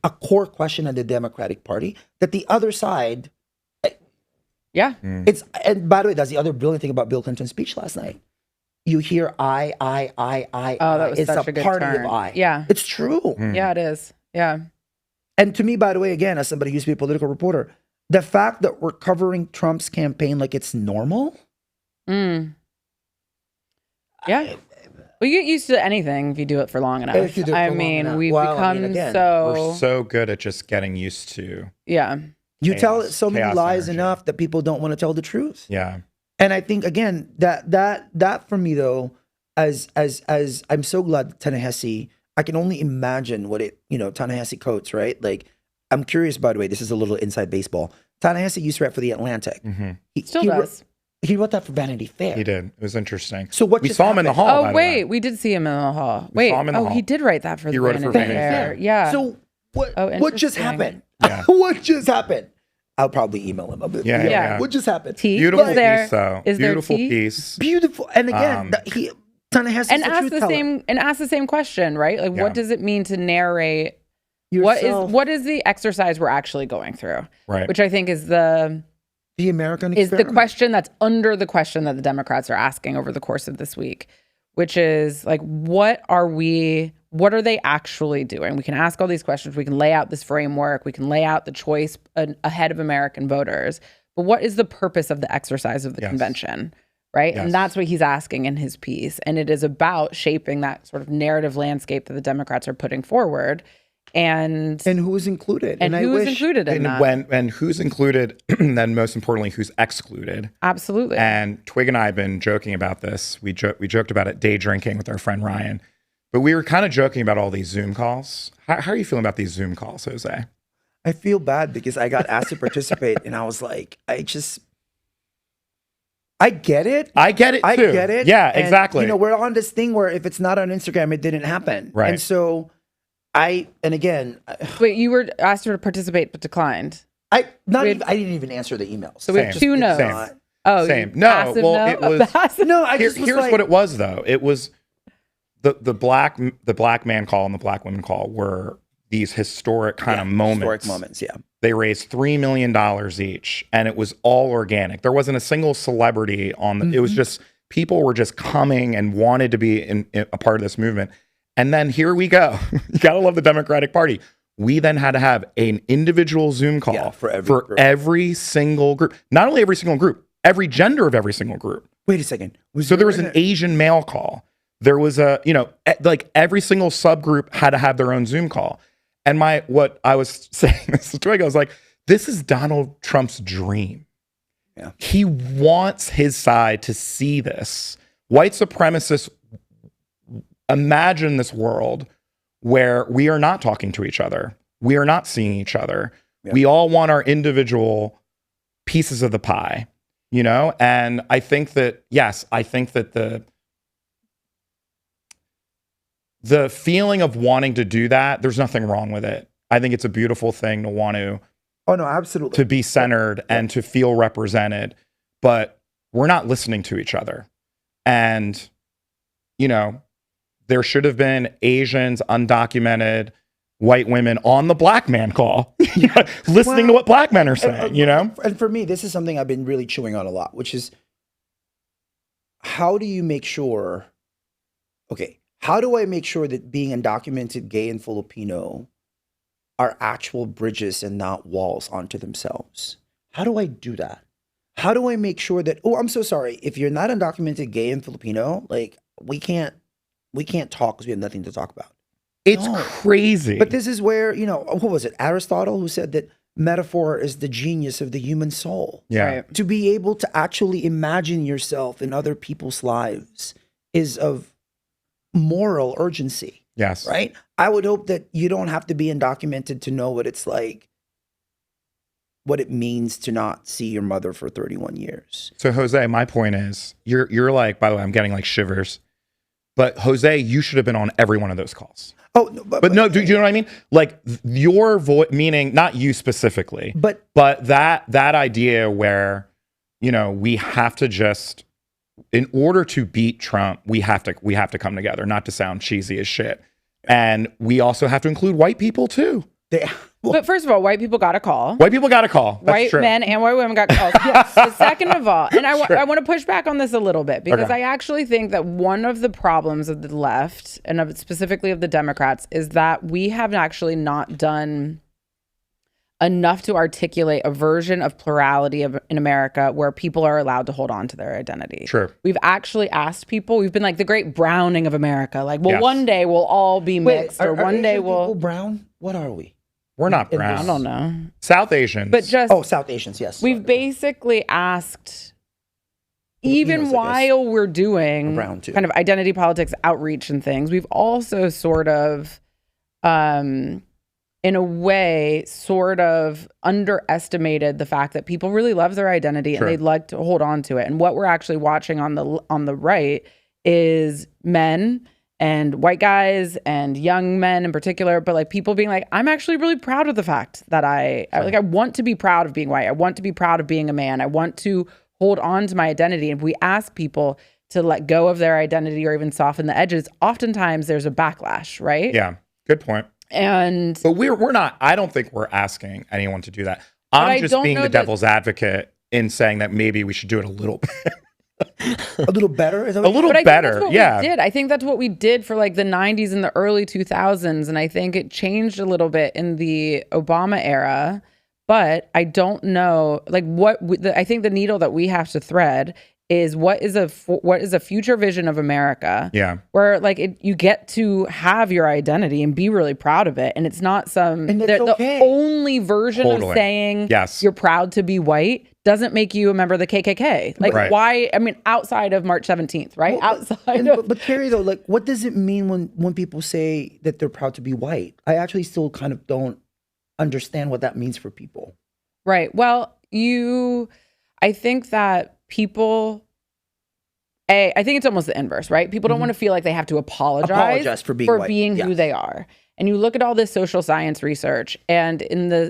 a core question of the Democratic Party that the other side. Yeah. And by the way, that's the other brilliant thing about Bill Clinton's speech last night. You hear I. Oh, that was it's such a good party turn. of I. Yeah. It's true. Yeah, it is. Yeah. And to me, by the way, again, as somebody who used to be a political reporter, the fact that we're covering Trump's campaign like it's normal. Yeah. Well, you get used to anything if you do it for long enough. If you do it for long enough. We've Well, become again, We're so good at just getting used to. Yeah. You tell Chaos- so many chaos lies energy. enough that people don't want to tell the truth. Yeah. And I think again that for me though, as I'm so glad that Ta-Nehisi, I can only imagine what it, Ta-Nehisi Coates, right? Like, I'm curious, by the way, this is a little inside baseball. Ta-Nehisi used to write for The Atlantic. Still does. He wrote that for Vanity Fair. He did. It was interesting. So what we just saw him in the happened? hall. Oh, by the wait. way. We did see him in the hall. We Wait. saw him in the hall. He did write that for He the wrote it for Vanity Vanity Fair. Fair. Yeah. So what just interesting. happened? Yeah. What just happened? I'll probably email him a bit. Yeah. What just happened? Tea? Beautiful Is there- piece, though. is there Beautiful tea? piece. Beautiful. And again, Ta-Nehisi's and a ask truth the teller. same question, right? Like, Yeah. what does it mean to narrate? Yourself, What is the exercise we're actually going through? Right. Which I think is the American is the experiment. question that's under the question that the Democrats are asking over the course of this week, which is like, what are they actually doing? We can ask all these questions. We can lay out this framework. We can lay out the choice ahead of American voters. But what is the purpose of the exercise of the convention? Right. Yes. And that's what he's asking in his piece. And it is about shaping that sort of narrative landscape that the Democrats are putting forward. And who's included? and who is included in that? And who's included, and then most importantly, who's excluded. Absolutely. And Twig and I have been joking about this. We joked about it day drinking with our friend Ryan. But we were kind of joking about all these Zoom calls. How are you feeling about these Zoom calls, Jose? I feel bad because I got asked to participate and I was like, I get it. I get it too. I get it. Yeah, And, exactly. we're on this thing where if it's not on Instagram, it didn't happen. Right. And so again, Wait, you were asked to participate but declined. I didn't even answer the emails. So we have Same. two no's. Same. Oh, Same. you- No, passive well, no? it was- Passive- No, I just was Here's like, what it was, though. It was the black man call and the black women call were these historic kind of moments. Historic moments, yeah. They raised $3 million each, and it was all organic. There wasn't a single celebrity on the. It was just people were just coming and wanted to be in a part of this movement. And then here we go. You gotta love the Democratic Party. We then had to have an individual Zoom call for every group. every single group. Not only every single group, every gender of every single group. Wait a second. So there was an Asian male call. There was like every single subgroup had to have their own Zoom call. And what I was saying this to Twig, I was like, this is Donald Trump's dream. Yeah. He wants his side to see this. White supremacists imagine this world where we are not talking to each other. We are not seeing each other. Yeah. We all want our individual pieces of the pie, And I think that, the feeling of wanting to do that, there's nothing wrong with it. I think it's a beautiful thing to want to. Oh, no, absolutely. To be centered and to feel represented. But we're not listening to each other. And, there should have been Asians, undocumented, white women on the black man call, listening to what black men are saying, And for me, this is something I've been really chewing on a lot, which is how do I make sure that being undocumented gay and Filipino are actual bridges and not walls onto themselves? How do I do that? How do I make sure that, I'm so sorry, if you're not undocumented gay and Filipino, like we can't talk because we have nothing to talk about. It's crazy. But this is where, who was it? Aristotle, who said that metaphor is the genius of the human soul. Yeah. Right. To be able to actually imagine yourself in other people's lives is of moral urgency. Yes. Right? I would hope that you don't have to be undocumented to know what it's like, what it means to not see your mother for 31 years. So Jose, my point is, you're like, by the way, I'm getting like shivers. But Jose, you should have been on every one of those calls. Oh, no, But no, do you know what I mean? Like your voice, meaning not you specifically, but that idea where, you know, we have to just, in order to beat Trump, we have to come together, not to sound cheesy as shit. And we also have to include white people too. But first of all, white people got a call. White people got a call. That's White true. men and white women got calls. Yes. But second of all, and I want to push back on this a little bit because I actually think that one of the problems of the left and specifically of the Democrats is that we have actually not done enough to articulate a version of plurality in America where people are allowed to hold on to their identity. Sure. We've actually asked people, we've been like the great browning of America. Like, well, one day we'll all be mixed or one day we'll... brown? What are we? We're not brown. I don't know. South Asians. But just... Oh, South Asians, yes. We've basically asked, even while we're doing kind of identity politics outreach and things, we've also sort of... in a way, sort of underestimated the fact that people really love their identity and they'd like to hold on to it. And what we're actually watching on the right is men and white guys and young men in particular, but like people being like, I'm actually really proud of the fact that I want to be proud of being white. I want to be proud of being a man. I want to hold on to my identity. And if we ask people to let go of their identity or even soften the edges, oftentimes there's a backlash, right? Yeah, good point. But we're not, I don't think we're asking anyone to do that. I'm just being the devil's advocate in saying that maybe we should do it a little bit. A little better? A little better, yeah. I think that's what we did for like the 90s and the early 2000s. And I think it changed a little bit in the Obama era. But I don't know, like I think the needle that we have to thread is what is a future vision of America? Yeah, where like you get to have your identity and be really proud of it, and it's not the only version of saying you're proud to be white doesn't make you a member of the KKK. Like why? I mean, outside of March 17th, right? Well, but Carri, though, like what does it mean when people say that they're proud to be white? I actually still kind of don't understand what that means for people. Right. Well, I think that people, I think it's almost the inverse, right? People don't want to feel like they have to apologize for being who they are. And you look at all this social science research, and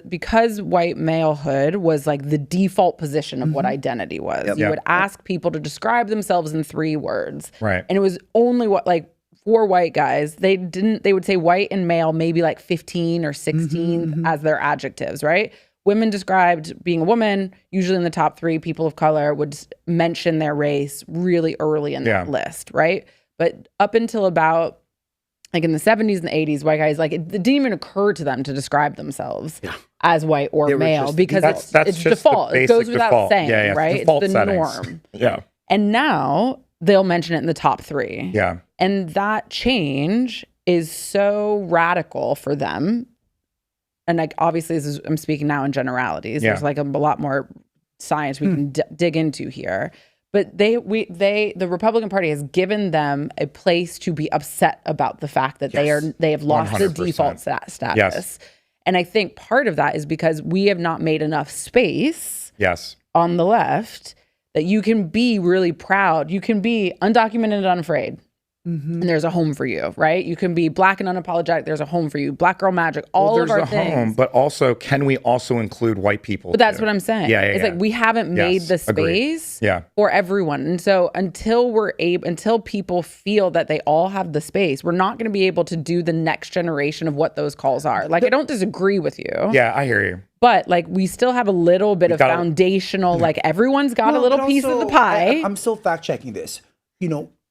because white malehood was like the default position of what identity was, you would ask people to describe themselves in 3 words. Right. And it was only for white guys, they would say white and male maybe like 15 or 16 as their adjectives, right? Women described being a woman, usually in the top 3. People of color would mention their race really early in that list, right? But up until about like in the 70s and the 80s, white guys, like it didn't even occur to them to describe themselves as white or male because it's default. It goes without saying, right? It's the norm. Yeah. And now they'll mention it in the top 3. Yeah. And that change is so radical for them. And like obviously I'm speaking now in generalities. There's like a lot more science we can dig into here. But the Republican Party has given them a place to be upset about the fact that they have lost 100%. The default status. Yes. And I think part of that is because we have not made enough space on the left that you can be really proud. You can be undocumented and unafraid. And there's a home for you, right? You can be black and unapologetic. There's a home for you. Black girl magic, all of our things. There's a home, but also, can we also include white people? But that's what I'm saying. It's like we haven't made the space for everyone. And so until people feel that they all have the space, we're not going to be able to do the next generation of what those calls are. Like, I don't disagree with you. Yeah, I hear you. But like we still have a little bit of foundational, like everyone's got a little piece of the pie. I'm still fact checking this.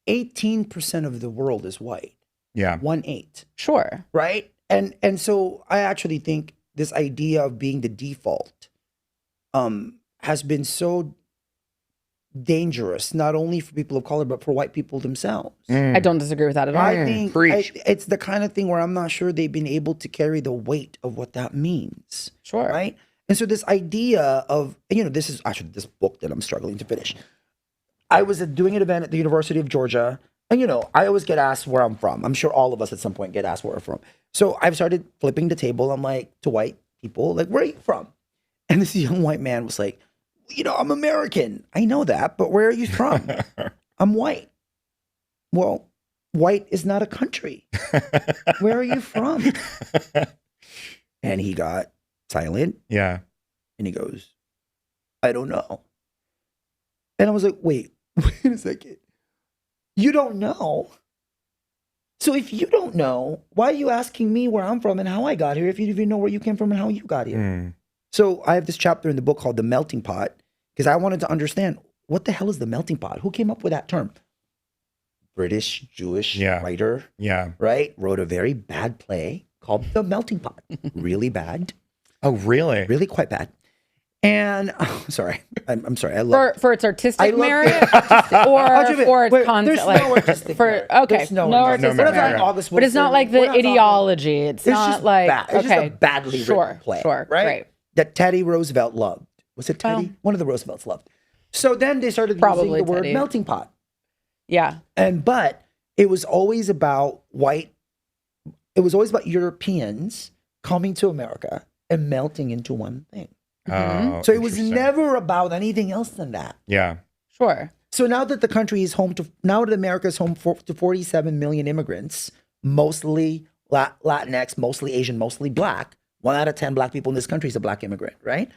18% of the world is white. Yeah. 1/8. Sure. Right? And so I actually think this idea of being the default has been so dangerous, not only for people of color, but for white people themselves. I don't disagree with that at all. I think it's the kind of thing where I'm not sure they've been able to carry the weight of what that means. Sure. Right? And so this idea of, this is actually this book that I'm struggling to finish. I was doing an event at the University of Georgia, and I always get asked where I'm from. I'm sure all of us at some point get asked where we're from. So I've started flipping the table. I'm like, to white people, like, where are you from? And this young white man was like, I'm American. I know that, but where are you from? I'm white. Well, white is not a country. Where are you from? And he got silent. Yeah. And he goes, I don't know. And I was like, wait a second. You don't know? So if you don't know, why are you asking me where I'm from and how I got here if you even know where you came from and how you got here? So I have this chapter in the book called The Melting Pot because I wanted to understand what the hell is the melting pot? Who came up with that term? British Jewish writer, right? Wrote a very bad play called The Melting Pot. Really bad. Oh, really? Really quite bad. And sorry, I'm sorry. I love for its artistic merit, or for its content. There's no artistic merit. Okay, There's no artistic merit. But it's not like the ideology. It's not just like bad. It's just a badly written play, right? Right. That Teddy Roosevelt loved. Was it Teddy? One of the Roosevelts loved. So then they started using the word melting pot. Yeah. But it was always about white. It was always about Europeans coming to America and melting into one thing. Oh, so it was never about anything else than that. Yeah. Sure. So now that the country is home to, now that America is home to 47 million immigrants, mostly Latinx, mostly Asian, mostly black, 1 out of 10 black people in this country is a black immigrant, right?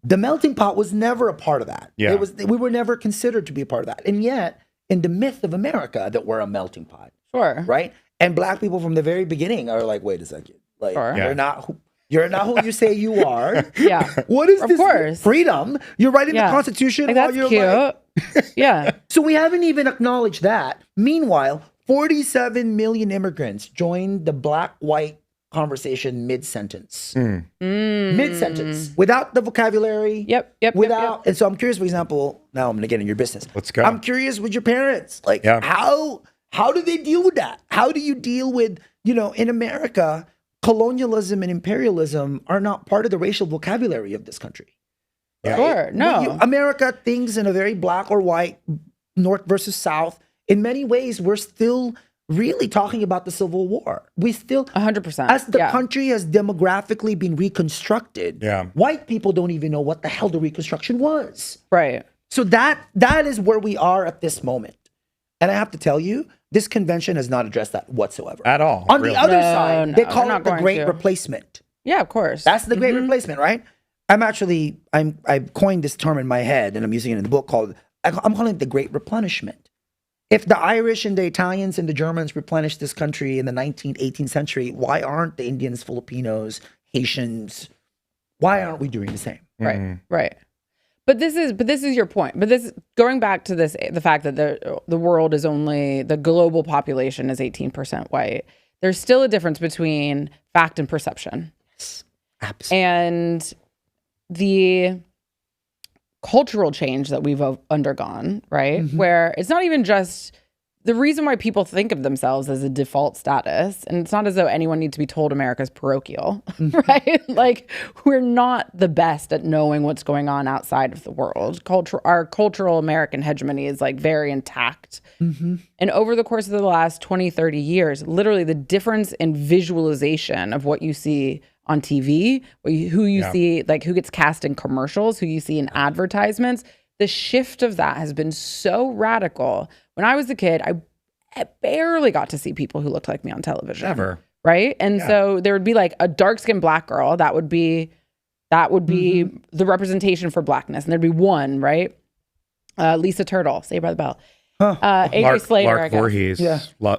The melting pot was never a part of that. Yeah. We were never considered to be a part of that. And yet, in the myth of America, that we're a melting pot. Sure. Right? And black people from the very beginning are like, wait a second. Like, Sure. You're not who you say you are. Yeah. What is Of this course. freedom? You're writing the Constitution Like, while that's you're cute. Yeah. So we haven't even acknowledged that. Meanwhile, 47 million immigrants joined the black-white conversation mid-sentence. Mid-sentence. Without the vocabulary. Yep. Yep. And so I'm curious, for example, now I'm going to get in your business. Let's go. I'm curious with your parents. Like, how do they deal with that? How do you deal with, in America, colonialism and imperialism are not part of the racial vocabulary of this country. Right? Sure, no. America thinks in a very black or white, North versus South. In many ways, we're still really talking about the Civil War. We still, 100%. as the country has demographically been reconstructed, white people don't even know what the hell the Reconstruction was. Right. So that is where we are at this moment. And I have to tell you, this convention has not addressed that whatsoever. At all. On the other side, they call they're it the not Great going to. Replacement. Yeah, of course. That's the Great Replacement, right? I coined this term in my head, and I'm using it in the book I'm calling it the Great Replenishment. If the Irish and the Italians and the Germans replenished this country in the 19th, 18th century, why aren't the Indians, Filipinos, Haitians, why aren't we doing the same? Right. But this is your point. But this, going back to this, the fact that the world is only, the global population is 18% white. There's still a difference between fact and perception. Yes, absolutely. And the cultural change that we've undergone, right? Where it's not even just the reason why people think of themselves as a default status, and it's not as though anyone needs to be told America's parochial, right? Like, we're not the best at knowing what's going on outside of the world. Our cultural American hegemony is like very intact. And over the course of the last 20, 30 years, literally the difference in visualization of what you see on TV, who you see, like who gets cast in commercials, who you see in advertisements, the shift of that has been so radical. When I was a kid, I barely got to see people who looked like me on television. Never. Right? And so there would be like a dark-skinned black girl. That would be the representation for blackness. And there'd be one, right? Lisa Turtle, Saved by the Bell. AJ Slater, Lark I guess. Voorhees.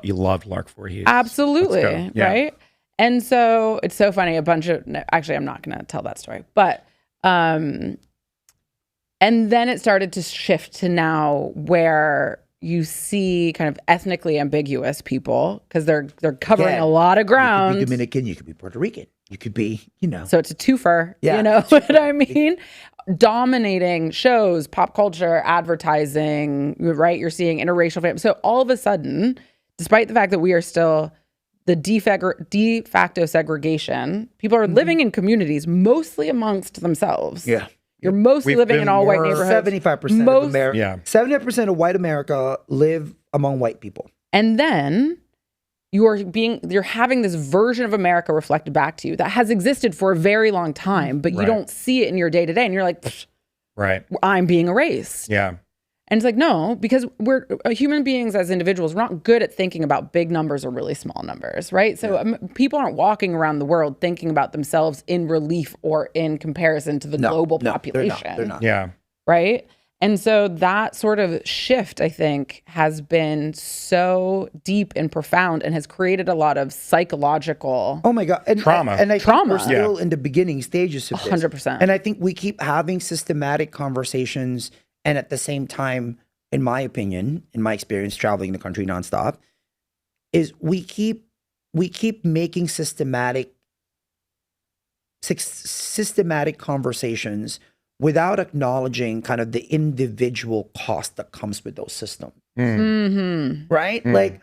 You loved Lark Voorhees. Absolutely. Right? And so it's so funny. Actually, I'm not going to tell that story. But, and then it started to shift to now where you see kind of ethnically ambiguous people because they're covering a lot of ground. You could be Dominican, you could be Puerto Rican, you could be, So it's a twofer, you know what I mean? Dominating shows, pop culture, advertising, right? You're seeing interracial families. So all of a sudden, despite the fact that we are still the de facto segregation, people are living in communities mostly amongst themselves. Yeah. You're mostly living in all white neighborhoods. 75% of America. 70% of white America live among white people. And then you're having this version of America reflected back to you that has existed for a very long time, but you don't see it in your day to day. And you're like, right, I'm being erased. Yeah. And it's like, no, because we're human beings as individuals, we're not good at thinking about big numbers or really small numbers, right? So people aren't walking around the world thinking about themselves in relief or in comparison to the global population. They're not. Yeah. Right? And so that sort of shift, I think, has been so deep and profound and has created a lot of psychological Oh my God. And Trauma. And I think Trauma. we're still in the beginning stages of this. 100%. And I think we keep having systematic conversations. And at the same time, in my opinion, in my experience traveling the country nonstop, is we keep making systematic conversations without acknowledging kind of the individual cost that comes with those systems. Right? Like,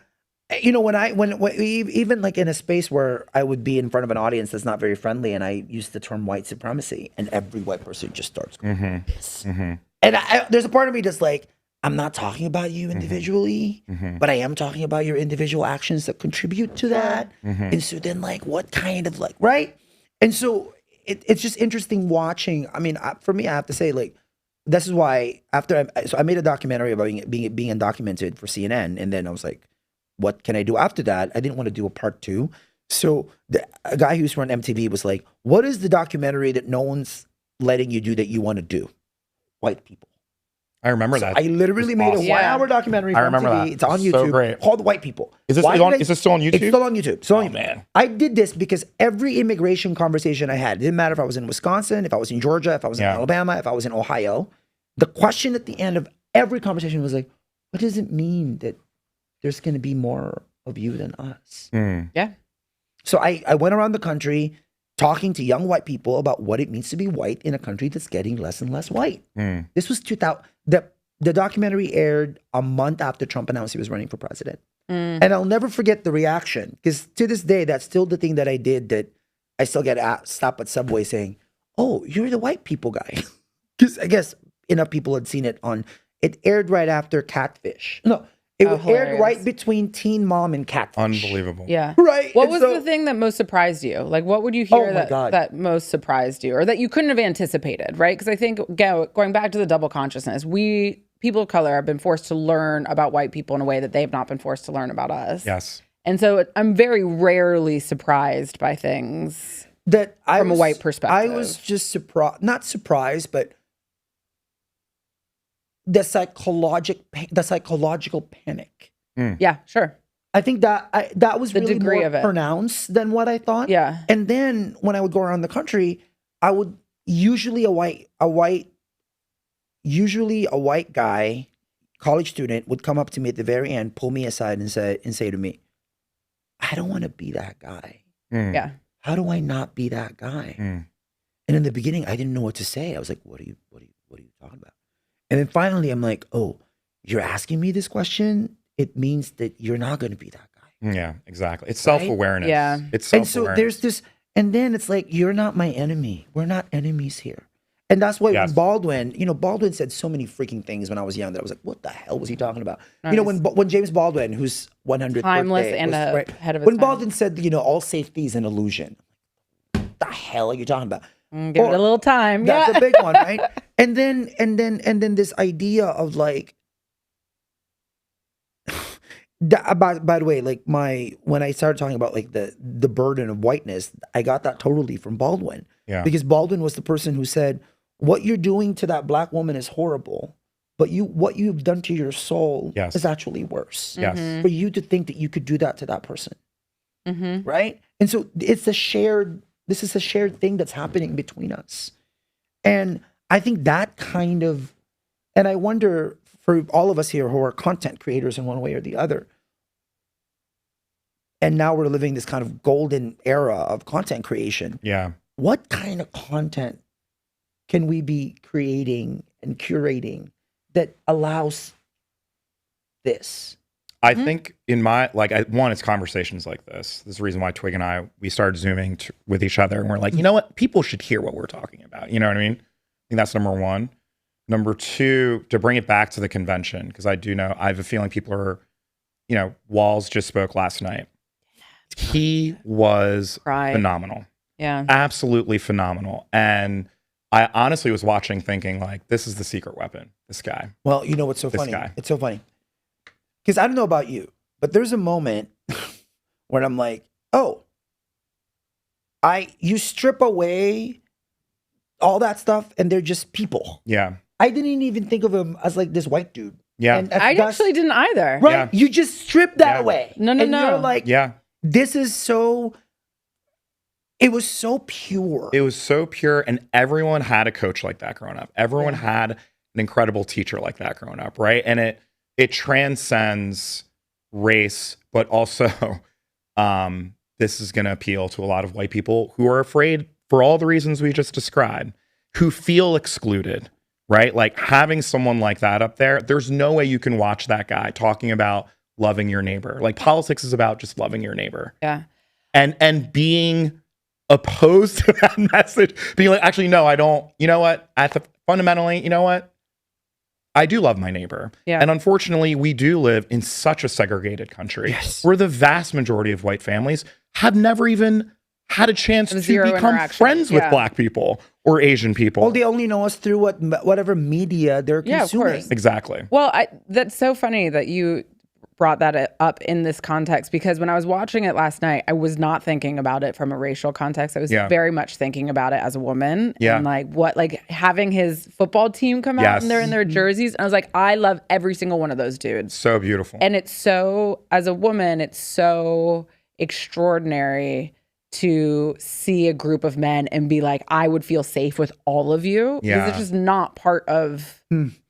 you know, when even like in a space where I would be in front of an audience that's not very friendly, and I use the term white supremacy, and every white person just starts going, "Yes." And there's a part of me that's like, I'm not talking about you individually, but I am talking about your individual actions that contribute to that. And so then, like, what kind of like, right? And so it's just interesting watching. I mean, for me, I have to say, like, this is why after I made a documentary about being undocumented for CNN, and then I was like, what can I do after that? I didn't want to do a part 2. So a guy who's run MTV was like, what is the documentary that no one's letting you do that you want to do? White people. I remember So that. I literally made a 1-hour documentary for remember MTV. that. It's on So YouTube great. called White People. Is this still on YouTube? It's still on YouTube. Still on YouTube. Man. I did this because every immigration conversation I had, it didn't matter if I was in Wisconsin, if I was in Georgia, if I was in Alabama, if I was in Ohio. The question at the end of every conversation was like, what does it mean that there's going to be more of you than us? Yeah. So I went around the country talking to young white people about what it means to be white in a country that's getting less and less white. This was 2000. The documentary aired a month after Trump announced he was running for president. And I'll never forget the reaction, because to this day, that's still the thing that I did, that I still get stopped at Subway saying, oh, you're the white people guy. Because I guess enough people had seen it it aired right after Catfish. No, it aired right between Teen Mom and Catfish. Unbelievable. Yeah. Right. What was the thing that most surprised you? Like, what would you hear that most surprised you, or that you couldn't have anticipated, right? Because I think, going back to the double consciousness, people of color have been forced to learn about white people in a way that they've not been forced to learn about us. Yes. And so I'm very rarely surprised by things from a white perspective. I was just not surprised, but the psychological panic. Yeah, sure. I think that was The really degree more of it. pronounced than what I thought. Yeah. And then when I would go around the country, I would usually a white guy, college student, would come up to me at the very end, pull me aside and say to me, I don't want to be that guy. Yeah. How do I not be that guy? And in the beginning, I didn't know what to say. I was like, what are you talking about? And then finally, I'm like, oh, you're asking me this question? It means that you're not going to be that guy. Yeah, exactly. It's self-awareness. Yeah. It's self-awareness. And so there's this, and then it's like, you're not my enemy. We're not enemies here. And that's why Baldwin said so many freaking things when I was young that I was like, what the hell was he talking about? Nice. You know, when James Baldwin, who's 100th Timeless birthday, and was, ahead of his when time. Baldwin said, all safety is an illusion. What the hell are you talking about? Give it a little time. That's a big one, right? And then this idea of like, by the way, like when I started talking about like the burden of whiteness, I got that totally from Baldwin. Yeah. Because Baldwin was the person who said, what you're doing to that black woman is horrible, but what you've done to your soul is actually worse. Yes. For you to think that you could do that to that person. Right? And so this is a shared thing that's happening between us. And I think that kind of, and I wonder for all of us here who are content creators in one way or the other, and now we're living this kind of golden era of content creation. Yeah. What kind of content can we be creating and curating that allows this? I think it's conversations like this. This is the reason why Twigg and we started Zooming with each other. And we're like, you know what? People should hear what we're talking about. You know what I mean? I think that's number one. Number two, to bring it back to the convention, because I have a feeling people are, Walls just spoke last night. He was phenomenal. Yeah. Absolutely phenomenal. And I honestly was watching thinking like, this is the secret weapon, this guy. Well, you know what's so This funny? guy. It's so funny. Because I don't know about you, but there's a moment where I'm like, oh, you strip away all that stuff and they're just people. Yeah. I didn't even think of him as like this white dude. Yeah. And I actually didn't either. Right? Yeah. You just strip that Yeah. away. No. And you're like, Yeah. this is so, it was so pure. It was so pure, and everyone had a coach like that growing up. Everyone had an incredible teacher like that growing up, right? And it transcends race, but also this is going to appeal to a lot of white people who are afraid for all the reasons we just described, who feel excluded, right? Like having someone like that up there, there's no way you can watch that guy talking about loving your neighbor. Like politics is about just loving your neighbor. Yeah. And being opposed to that message, being like, actually, no, I don't. You know what? Fundamentally, you know what? I do love my neighbor. Yeah. And unfortunately, we do live in such a segregated country where the vast majority of white families have never even had a chance to become friends with black people or Asian people. Well, they only know us through whatever media they're consuming. Of course. Exactly. Well, that's so funny that you brought that up in this context, because when I was watching it last night, I was not thinking about it from a racial context. I was very much thinking about it as a woman and like having his football team come out and they're in their jerseys. And I was like, I love every single one of those dudes. So beautiful. And it's so, as a woman, it's so extraordinary to see a group of men and be like, I would feel safe with all of you. Yeah. Because it's just not part of,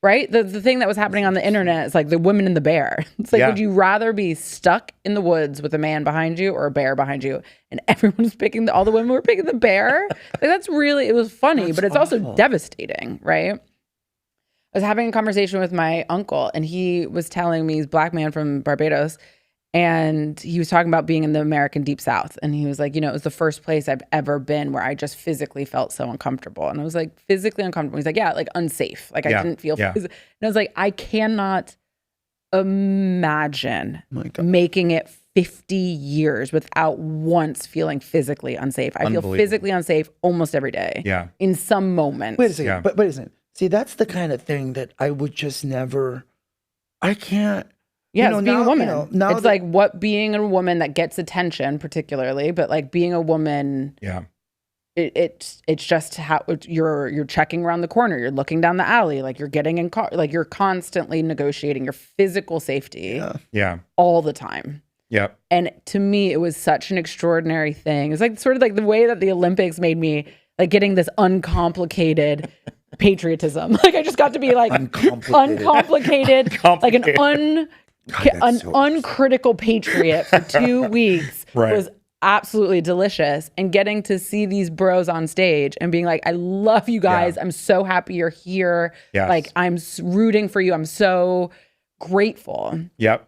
right? The thing that was happening on the internet is like the woman and the bear. It's like, would you rather be stuck in the woods with a man behind you or a bear behind you? And everyone was picking, all the women were picking the bear. Like, that's really, it was funny, but it's also devastating, right? I was having a conversation with my uncle, and he was telling me, he's a black man from Barbados, and he was talking about being in the American Deep South. And he was like, you know, it was the first place I've ever been where I just physically felt so uncomfortable. And I was like, physically uncomfortable? He's like, yeah, like unsafe. Like I didn't feel And I was like, I cannot imagine making it 50 years without once feeling physically unsafe. I feel physically unsafe almost every day. Yeah. In some moments. Wait a second. But wait a second. See, that's the kind of thing that I would just never, I can't. Yeah, it's being a woman. It's like what being a woman that gets attention, particularly, but like being a woman. Yeah, it's just how you're checking around the corner, you're looking down the alley, like you're getting in car, like you're constantly negotiating your physical safety. Yeah, all the time. Yep. And to me, it was such an extraordinary thing. It's like sort of like the way that the Olympics made me like getting this uncomplicated patriotism. Like I just got to be like uncomplicated. Like an uncritical patriot for 2 weeks was absolutely delicious. And getting to see these bros on stage and being like, I love you guys. I'm so happy you're here. Like I'm rooting for you. I'm so grateful. Yep.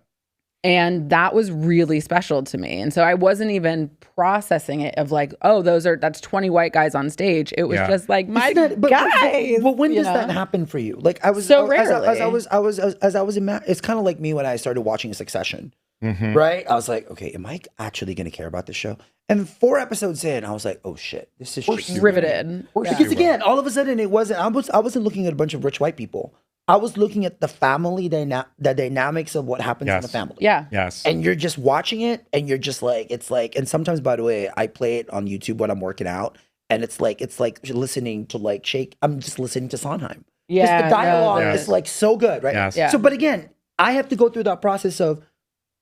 And that was really special to me. And so I wasn't even processing it of like, oh, that's 20 white guys on stage. It was just like my guys. But when does that happen for you? Like I was so rarely. It's kind of like me when I started watching Succession. Right? I was like, okay, am I actually going to care about this show? And 4 episodes in, I was like, oh shit, this is riveted. Because again, all of a sudden it wasn't. I wasn't looking at a bunch of rich white people. I was looking at the family, the dynamics of what happens in the family. Yeah. Yes. And you're just watching it, and you're just like, it's like, and sometimes, by the way, I play it on YouTube when I'm working out, and it's like listening to like Shake. I'm just listening to Sondheim. Yeah. The dialogue is like so good, right? Yes. Yeah. So, but again, I have to go through that process of,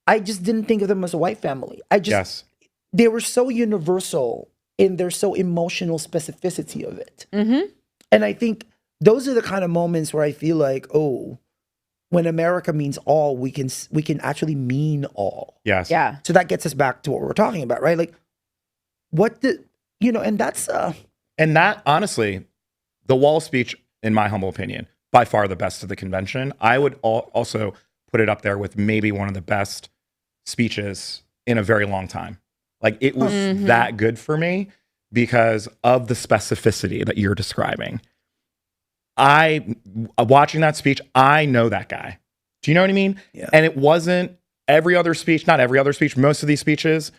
I just didn't think of them as a white family. They were so universal in their so emotional specificity of it. And I think those are the kind of moments where I feel like, oh, when America means all, we can actually mean all. Yes. Yeah. So that gets us back to what we're talking about, right? Like, and that's and that honestly, the Wall speech, in my humble opinion, by far the best of the convention. I would also put it up there with maybe one of the best speeches in a very long time. Like it was that good for me because of the specificity that you're describing. Watching that speech, I know that guy. Do you know what I mean? Yeah. And it wasn't every other speech, not every other speech, most of these speeches,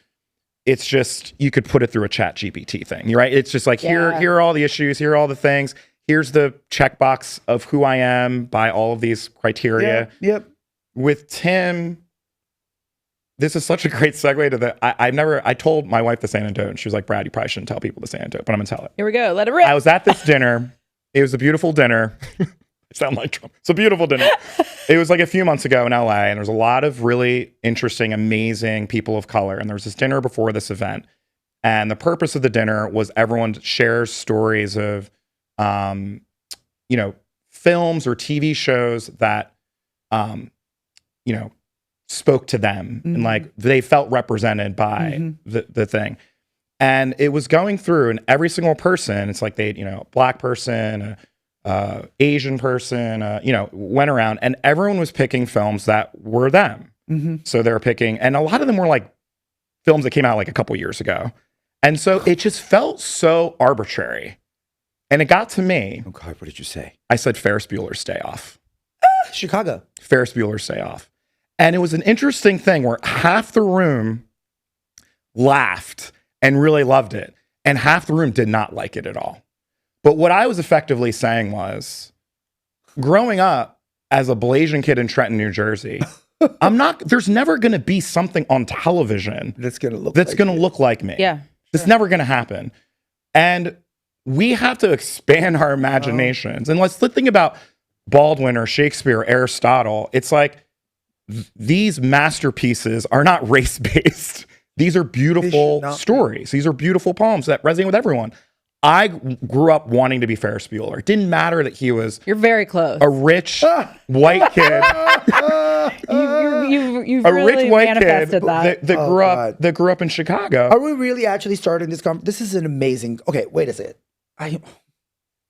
it's just, you could put it through a chat GPT thing, right? It's just like, here are all the issues, here are all the things. Here's the checkbox of who I am by all of these criteria. Yep. With Tim, this is such a great segue to the, I told my wife this anecdote, and she was like, Brad, you probably shouldn't tell people this anecdote, but I'm gonna tell it. Here we go. Let it rip. I was at this dinner. It was a beautiful dinner. I sound like Trump. It's a beautiful dinner. It was like a few months ago in LA, and there was a lot of really interesting, amazing people of color. And there was this dinner before this event. And the purpose of the dinner was everyone shares stories of, you know, films or TV shows that, you know, spoke to them and like they felt represented by the thing. And it was going through, and every single person, it's like they, you know, black person, Asian person, you know, went around, and everyone was picking films that were them. So they were picking, and a lot of them were like films that came out like a couple years ago. And so it just felt so arbitrary. And it got to me. Oh God, what did you say? I said Ferris Bueller's Day Off. Chicago. Ferris Bueller's Day Off. And it was an interesting thing where half the room laughed and really loved it, and half the room did not like it at all. But what I was effectively saying was, growing up as a Blasian kid in Trenton, New Jersey, there's never going to be something on television that's going to look like me. Yeah. It's never going to happen. And we have to expand our imaginations. And let's think about Baldwin or Shakespeare or Aristotle. It's like, these masterpieces are not race-based. These are beautiful stories. These are beautiful poems that resonate with everyone. I grew up wanting to be Ferris Bueller. It didn't matter that he was You're very close. a rich white kid. You've a really rich white kid manifested that grew up in Chicago. Are we really actually starting this conversation? This is an amazing. Okay, wait a second.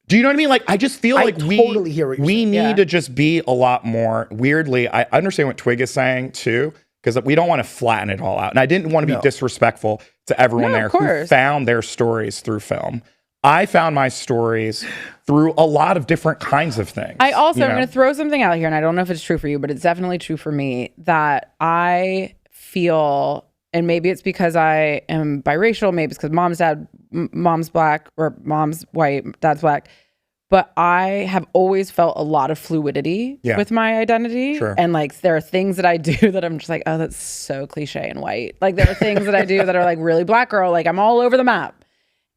Do you know what I mean? Like, I just feel like totally hear what you're we saying. need to just be a lot more. Weirdly, I understand what Twigg is saying too, because we don't want to flatten it all out. And I didn't want to be disrespectful to everyone there who found their stories through film. I found my stories through a lot of different kinds of things. I also, I'm going to throw something out here, and I don't know if it's true for you, but it's definitely true for me, that I feel, and maybe it's because I am biracial, maybe it's because mom's black, or mom's white, dad's black, but I have always felt a lot of fluidity with my identity. Sure. And like, there are things that I do that I'm just like, oh, that's so cliche and white. Like, there are things that I do that are like really black girl, like I'm all over the map.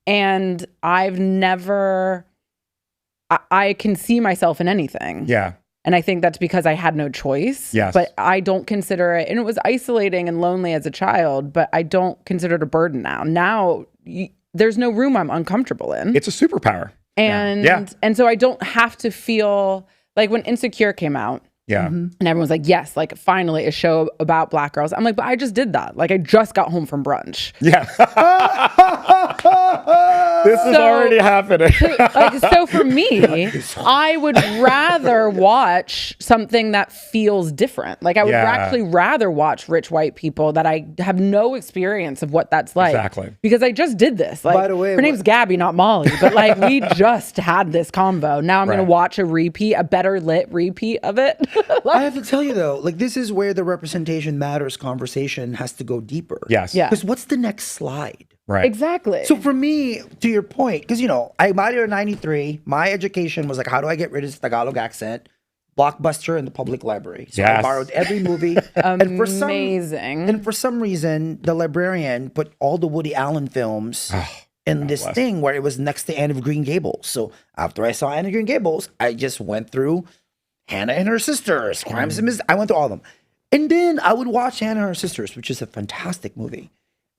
And I've never, I can see myself in anything. Yeah. And I think that's because I had no choice. Yes. But I don't consider it, and it was isolating and lonely as a child, but I don't consider it a burden now. Now, there's no room I'm uncomfortable in. It's a superpower. And so I don't have to feel, like when Insecure came out, and everyone's like, yes, like finally a show about black girls. I'm like, but I just did that. Like, I just got home from brunch. Yeah. This is already happening. So for me, I would rather watch something that feels different. Like, I would actually rather watch rich white people that I have no experience of what that's like. Exactly. Because I just did this. Like, by the way, her name's Gabby, not Molly. But like, we just had this convo. Now I'm going to watch a better lit repeat of it. I have to tell you though, like, this is where the representation matters conversation has to go deeper. Yes. Yeah. Because what's the next slide? Right. Exactly. So for me, to your point, because, you know, I got here in 93. My education was like, how do I get rid of this Tagalog accent? Blockbuster in the public library. So I borrowed every movie. And for some reason, the librarian put all the Woody Allen films in this thing where it was next to Anne of Green Gables. So after I saw Anne of Green Gables, I just went through Hannah and Her Sisters, Crimes and I went through all of them. And then I would watch Hannah and Her Sisters, which is a fantastic movie.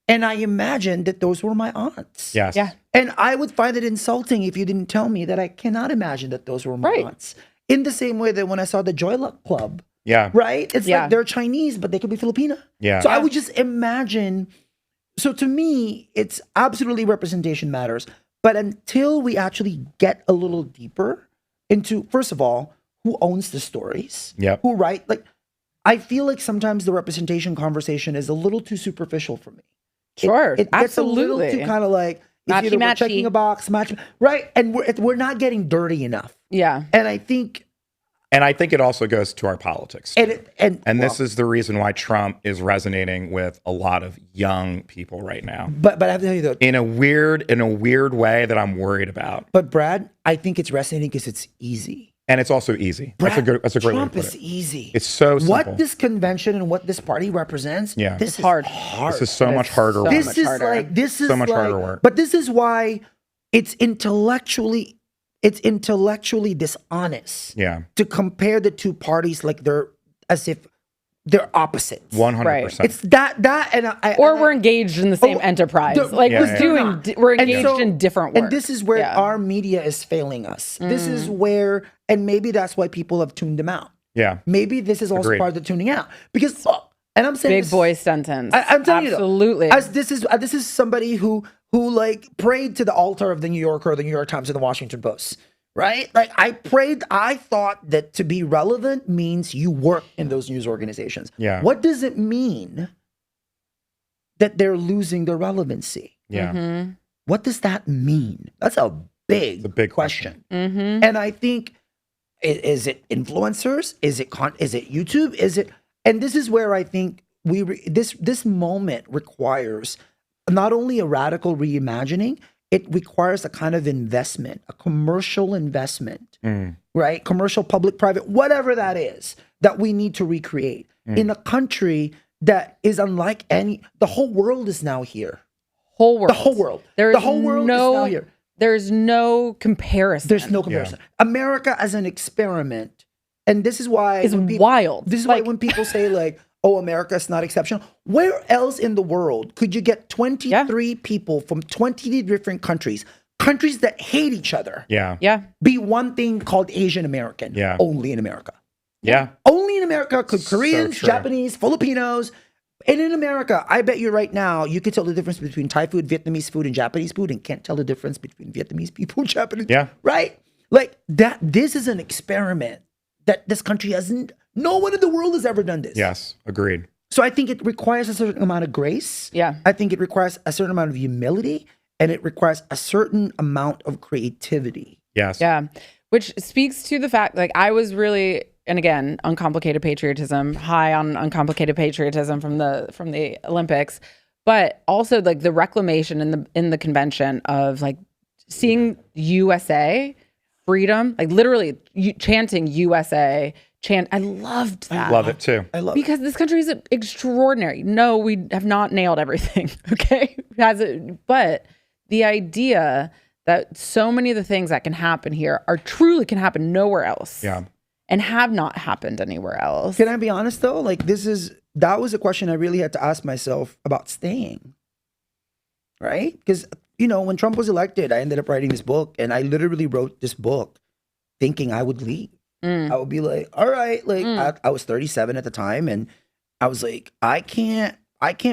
And I imagined that those were my aunts. Yes. Yeah. And I would find it insulting if you didn't tell me that I cannot imagine that those were my aunts. In the same way that when I saw the Joy Luck Club, right? It's like they're Chinese, but they could be Filipina. Yeah. So I would just imagine. So to me, it's absolutely representation matters. But until we actually get a little deeper into, first of all, who owns the stories? Yep. Who write? Like, I feel like sometimes the representation conversation is a little too superficial for me. It gets a little too kind of like, it's either we're checking a box, right? And we're not getting dirty enough. Yeah. And I think And I think it also goes to our politics. Too. And This is the reason why Trump is resonating with a lot of young people right now. But I have to tell you though, In a weird way that I'm worried about. but Brad, I think it's resonating because it's easy. And it's also easy. Brad, That's a great Trump way to is put it. easy. It's so simple. What this convention and what this party represents, Yeah. this It's is hard. hard. This is so much harder so work. This much is harder. like this is So much like, harder work. But this is why it's intellectually dishonest Yeah. to compare the two parties like they're as if they're opposites. 100%. It's that and Or we're engaged in the same enterprise. Like Yeah, we're yeah, doing, yeah. we're And engaged so- in different work. And this is where Yeah. our media is failing us. This is where, and maybe that's why people have tuned them out. Yeah. Maybe this is also Agreed. part of the tuning out because, and I'm saying Big this- boy sentence. I'm telling Absolutely. you, though, as this is somebody who like prayed to the altar of the New Yorker, or the New York Times, and the Washington Post, right? Like I thought that to be relevant means you work in those news organizations. Yeah. What does it mean that they're losing their relevancy? Yeah. Mm-hmm. What does that mean? That's a big, It's a big question. Mm-hmm. And I think, is it influencers? Is it YouTube? Is it? And this is where I think this moment requires not only a radical reimagining, it requires a kind of investment, a commercial investment, right? Commercial, public, private, whatever that is, that we need to recreate in a country that is unlike any. The whole world is now here. Whole world. The whole world. There The is whole world is no, now here. There's no comparison. There's no comparison. America as an experiment, and this is why It's when people, wild. This is why Like- when people say like, "Oh, America's not exceptional," where else in the world could you get 23 people from 20 different countries that hate each other, Yeah. Yeah. be one thing called Asian American? Yeah. Only in America. Yeah. Only in America could So Koreans, true. Japanese, Filipinos. And in America, I bet you right now, you could tell the difference between Thai food, Vietnamese food, and Japanese food, and can't tell the difference between Vietnamese people and Japanese. Yeah. Right? Like that, this is an experiment that this country hasn't, no one in the world has ever done this. Yes. Agreed. So I think it requires a certain amount of grace. Yeah. I think it requires a certain amount of humility, and it requires a certain amount of creativity. Yes. Yeah. Which speaks to the fact, like, I was really, and again, uncomplicated patriotism, high on uncomplicated patriotism from the Olympics, but also like the reclamation in the convention of like seeing USA freedom, like literally chanting USA. I loved that. Love it too. I love Because this country is extraordinary. No, we have not nailed everything. Okay, but the idea that so many of the things that can happen here can happen nowhere else. Yeah. And have not happened anywhere else. Can I be honest though? Like that was a question I really had to ask myself about staying. Right? Because, when Trump was elected, I ended up writing this book, and I literally wrote this book thinking I would leave. I would be like, all right, like I was 37 at the time, and I was like, I can't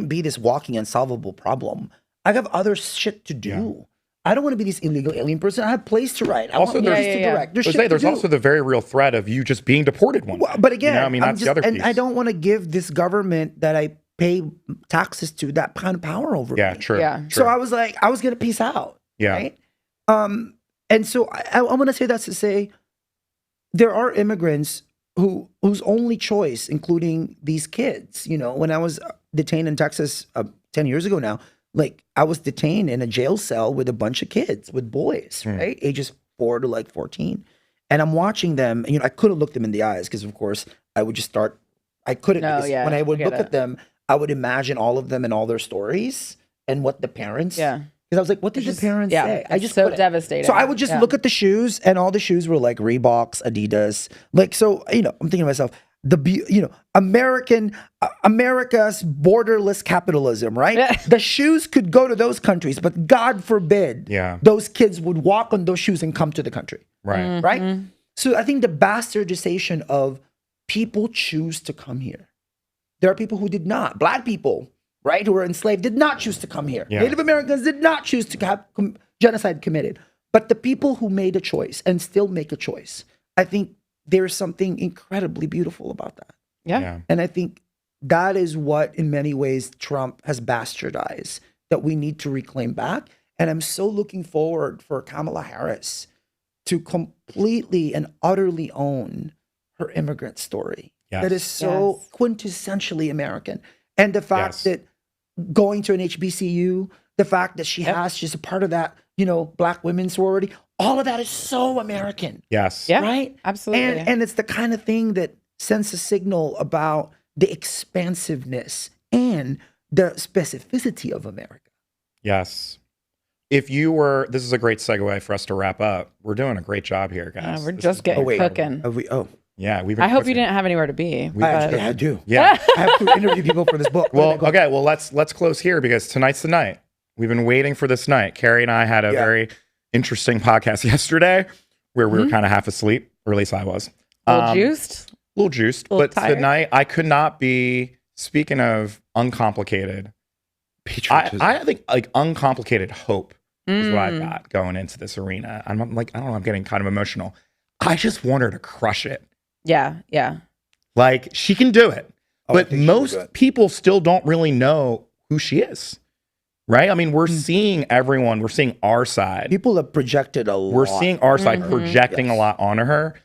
be this walking unsolvable problem. I have other shit to do. Yeah. I don't want to be this illegal alien person. I have plays to write. I Also, want there's- movies to direct. There's shit to There's do. also the very real threat of you just being deported one day. But again, I mean, that's the other piece. and I don't want to give this government that I pay taxes to that kind of power over Yeah, me. true. Yeah. True. So I was like, I was gonna peace out. Yeah. Right. And so I want to say that's to say, there are immigrants whose only choice, including these kids, when I was detained in Texas 10 years ago now, like I was detained in a jail cell with a bunch of kids, with boys, right? Ages 4 to like 14. And I'm watching them, and, I couldn't look them in the eyes because, of course, I would just start, I couldn't, No, because yeah, when I would I get look at them, I would imagine all of them and all their stories and what the parents, Yeah. because I was like, what did the parents say? I it's just so couldn't. devastating. So I would just Yeah. look at the shoes, and all the shoes were like Reeboks, Adidas. Like, so, I'm thinking to myself, America's borderless capitalism, right? The shoes could go to those countries, but God forbid Yeah. those kids would walk on those shoes and come to the country, Right. right? So I think the bastardization of people choose to come here. There are people who did not. Black people, right, who were enslaved did not choose to come here. Yeah. Native Americans did not choose to have genocide committed. But the people who made a choice and still make a choice, I think there's something incredibly beautiful about that. Yeah. Yeah. And I think that is what, in many ways, Trump has bastardized that we need to reclaim back. And I'm so looking forward for Kamala Harris to completely and utterly own her immigrant story Yes. that is so quintessentially American. And the fact that going to an HBCU, the fact that she's a part of that, Black women's sorority, all of that is so American. Yes. Yeah. Right? Absolutely. And it's the kind of thing that sends a signal about the expansiveness and the specificity of America. Yes. This is a great segue for us to wrap up. We're doing a great job here, guys. We're just getting cooking. Yeah, I hope you didn't have anywhere to be. I do. Yeah. I have to interview people for this book. Well, okay. Well, let's close here because tonight's the night. We've been waiting for this night. Carri and I had a very interesting podcast yesterday where we were kind of half asleep, or at least I was. A little juiced. But tired. tonight I could not be. Speaking of uncomplicated, I think like uncomplicated hope is what I've got going into this arena. I'm like, I don't know, I'm getting kind of emotional. I just want her to crush it. Yeah. Yeah. Like she can do it. But think most people still don't really know who she is. Right? I mean, we're seeing everyone, we're seeing our side. People have projected a lot. We're seeing our side projecting a lot onto her.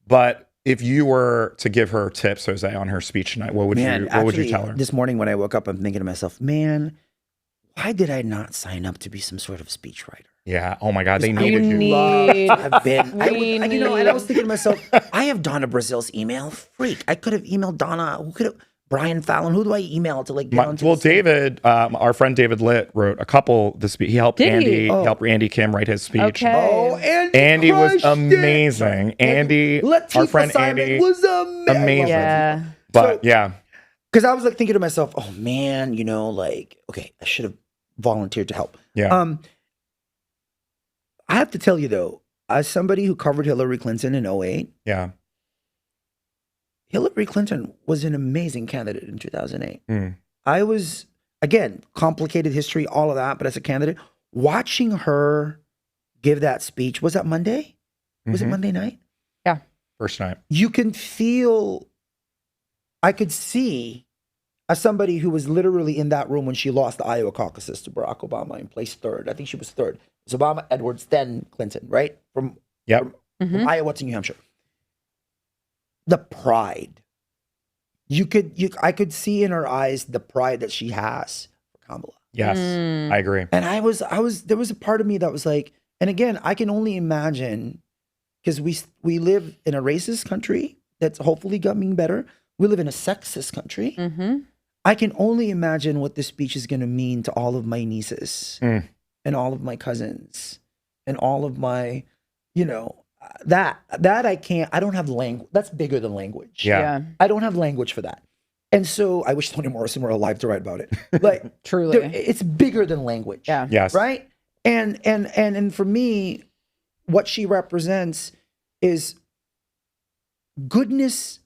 But if you were to give her tips, Jose, on her speech tonight, what would you tell her? This morning when I woke up, I'm thinking to myself, man, why did I not sign up to be some sort of speechwriter? Yeah. Oh my God, they I needed would you. love to have been. We And I was thinking to myself, I have Donna Brazil's email. Freak. I could have emailed Donna. Who could have? Brian Fallon. Who do I email to get onto this thing? David, our friend David Litt wrote a couple. He helped Andy Kim write his speech. Okay. Oh, Andy was crushed it. amazing. Andy, our friend Andy, was amazing. Yeah. But yeah, because I was thinking to myself, oh man, okay, I should have volunteered to help. Yeah. I have to tell you though, as somebody who covered Hillary Clinton in 2008, yeah. Hillary Clinton was an amazing candidate in 2008. Mm. I was, again, complicated history, all of that, but as a candidate, watching her give that speech, was that Monday? Was it Monday night? Yeah. First night. You can feel, I could see, as somebody who was literally in that room when she lost the Iowa caucuses to Barack Obama and placed third. I think she was third. It was Obama, Edwards, then Clinton, right? From Iowa to New Hampshire. The pride. I could see in her eyes the pride that she has for Kamala. Yes, I agree. And there was a part of me that was like, and again, I can only imagine, because we live in a racist country that's hopefully getting better. We live in a sexist country. I can only imagine what this speech is going to mean to all of my nieces and all of my cousins and all of my, that I can't, I don't have language. That's bigger than language. Yeah. I don't have language for that. And so I wish Toni Morrison were alive to write about it. Like Truly. It's bigger than language. Yeah. Yes. Right? And for me, what she represents is goodness.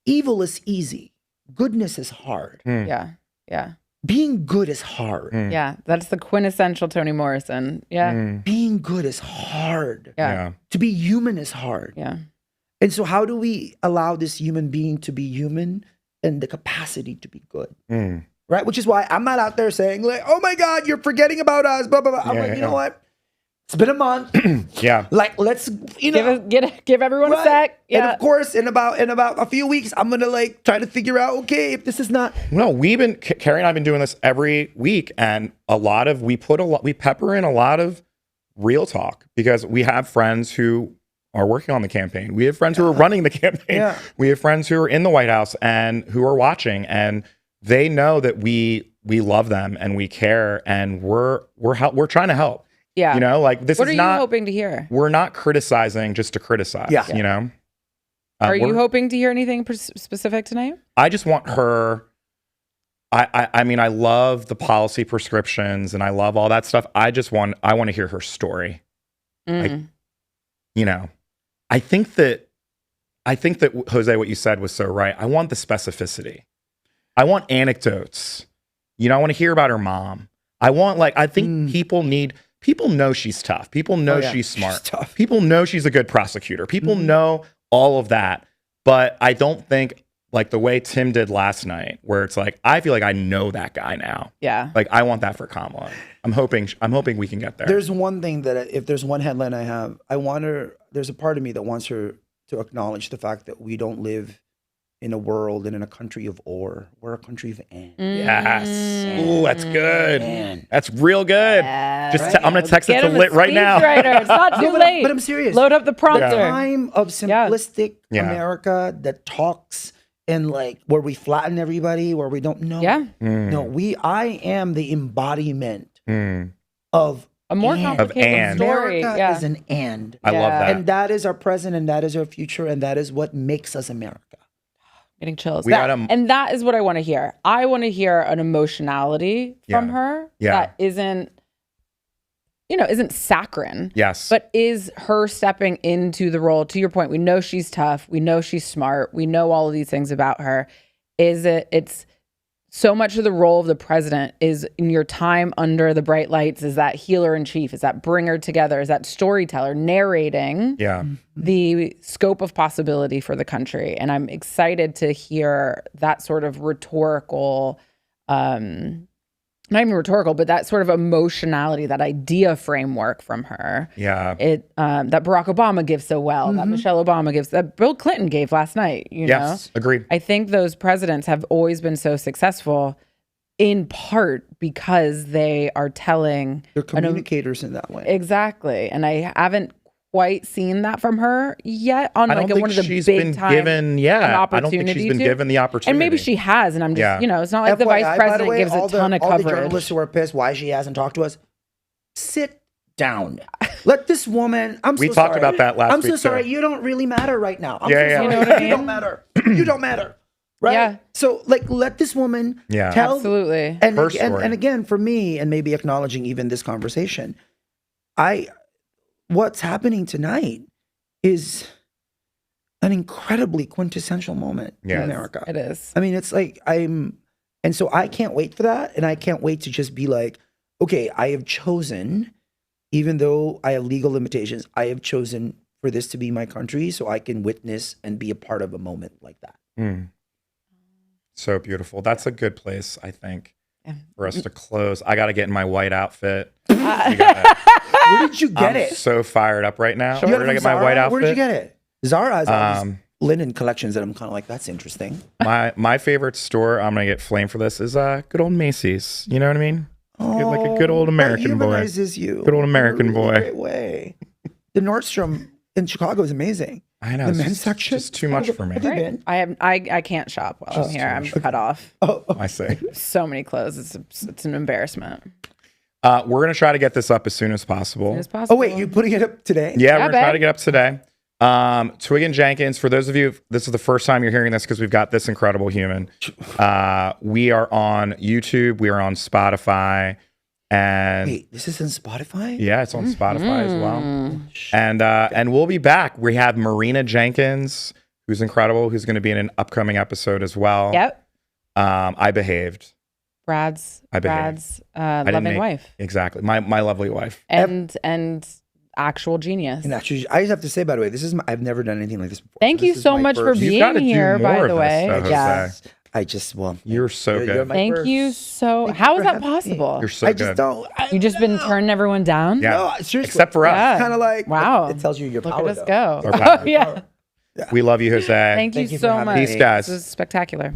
Evil is easy. Goodness is hard. Yeah. Yeah. Being good is hard. Yeah. That's the quintessential Toni Morrison. Yeah. Being good is hard. Yeah. To be human is hard. Yeah. And so how do we allow this human being to be human and the capacity to be good? Right? Which is why I'm not out there saying like, oh my God, you're forgetting about us, blah, blah, blah. I'm like, you know what? It's been a month. Yeah. Like, let's, give everyone a sec. Yeah. And of course, in about a few weeks, I'm going to try to figure out, okay, if this is not. No, Carri and I have been doing this every week, and we pepper in a lot of real talk because we have friends who are working on the campaign. We have friends who are running the campaign. Yeah. We have friends who are in the White House and who are watching, and they know that we love them and we care, and we're trying to help. Yeah. This what is are not. You hoping to hear? We're not criticizing just to criticize. Yeah. Are you hoping to hear anything specific tonight? I just want her. I mean, I love the policy prescriptions and I love all that stuff. I want to hear her story. I think that Jose, what you said was so right. I want the specificity. I want anecdotes. I want to hear about her mom. I think people know she's tough. People know she's smart. She's tough. People know she's a good prosecutor. People know all of that. But I don't think the way Tim did last night, where it's I feel like I know that guy now. Yeah. I want that for Kamala. I'm hoping we can get there. There's one thing that if there's one headline I have, there's a part of me that wants her to acknowledge the fact that we don't live in a world and in a country of or. We're a country of and. Yes. Ooh, that's good. And. That's real good. Just I'm gonna text it to Lit right now. It's not too late. But I'm serious. Load up the prompter. The time of simplistic America that talks and like where we flatten everybody, where we don't know. Yeah. No, I am the embodiment of a more complicated story. America is an and. I love that. And that is our present and that is our future and that is what makes us America. Getting chills. And that is what I want to hear. I want to hear an emotionality from her that isn't saccharine. Yes. But is her stepping into the role. To your point, we know she's tough. We know she's smart. We know all of these things about her. It's so much of the role of the president is in your time under the bright lights is that healer in chief, is that bringer together, is that storyteller narrating the scope of possibility for the country. And I'm excited to hear that sort of rhetorical, not even rhetorical, but that sort of emotionality, that idea framework from her. Yeah. That Barack Obama gives so well, that Michelle Obama gives, that Bill Clinton gave last night. You know? Agreed. I think those presidents have always been so successful in part because they are telling. They're communicators in that way. Exactly. And I haven't quite seen that from her yet on like one of the big time given, I don't think she's been given the opportunity. And maybe she has, and I'm just, it's not like the vice president gives a ton of coverage. All the journalists who are pissed why she hasn't talked to us, sit down. Let this woman, we talked about that last week. I'm so sorry, you don't really matter right now. I'm so sorry. You know what I mean? You don't matter. You don't matter. Right? Yeah. So like let this woman tell. Absolutely. And again, for me, and maybe acknowledging even this conversation, what's happening tonight is an incredibly quintessential moment in America. It is. I mean, it's like and so I can't wait for that. And I can't wait to just be like, okay, I have chosen, even though I have legal limitations, I have chosen for this to be my country so I can witness and be a part of a moment like that. So beautiful. That's a good place, I think, for us to close. I got to get in my white outfit. Where did you get it? I'm so fired up right now. Sure. Where did I get my white outfit? Where did you get it? Zara has all these linen collections that I'm kind of like, that's interesting. My favorite store, I'm going to get flamed for this, is good old Macy's. You know what I mean? Like a good old American boy. You. Good old American boy. Great way. The Nordstrom in Chicago is amazing. I know. The men's section is just too much for me. Right. I can't shop while I'm here. I'm cut off. I see. So many clothes. It's an embarrassment. We're going to try to get this up as soon as possible. Oh, wait, you're putting it up today? Yeah, we're trying to get up today. Twigg and Jenkins, for those of you, this is the first time you're hearing this because we've got this incredible human. We are on YouTube. We are on Spotify. And wait, this is on Spotify? Yeah, it's on Spotify as well. And we'll be back. We have Marina Jenkins, who's incredible, who's going to be in an upcoming episode as well. Yep. I Behaved. Brad's loving wife. Exactly. My lovely wife. And actual genius. And actually, I just have to say, by the way, I've never done anything like this before. Thank you so much for being here, by the way. Yes. You're so good. Thank you so. How is that possible? You're so good. You just been turning everyone down? Yeah. No, seriously. Except for us. Yeah. Kind of like, wow. It tells you your power. Look at us go. Yeah. We love you, Jose. Thank you so much. Peace, guys. This is spectacular.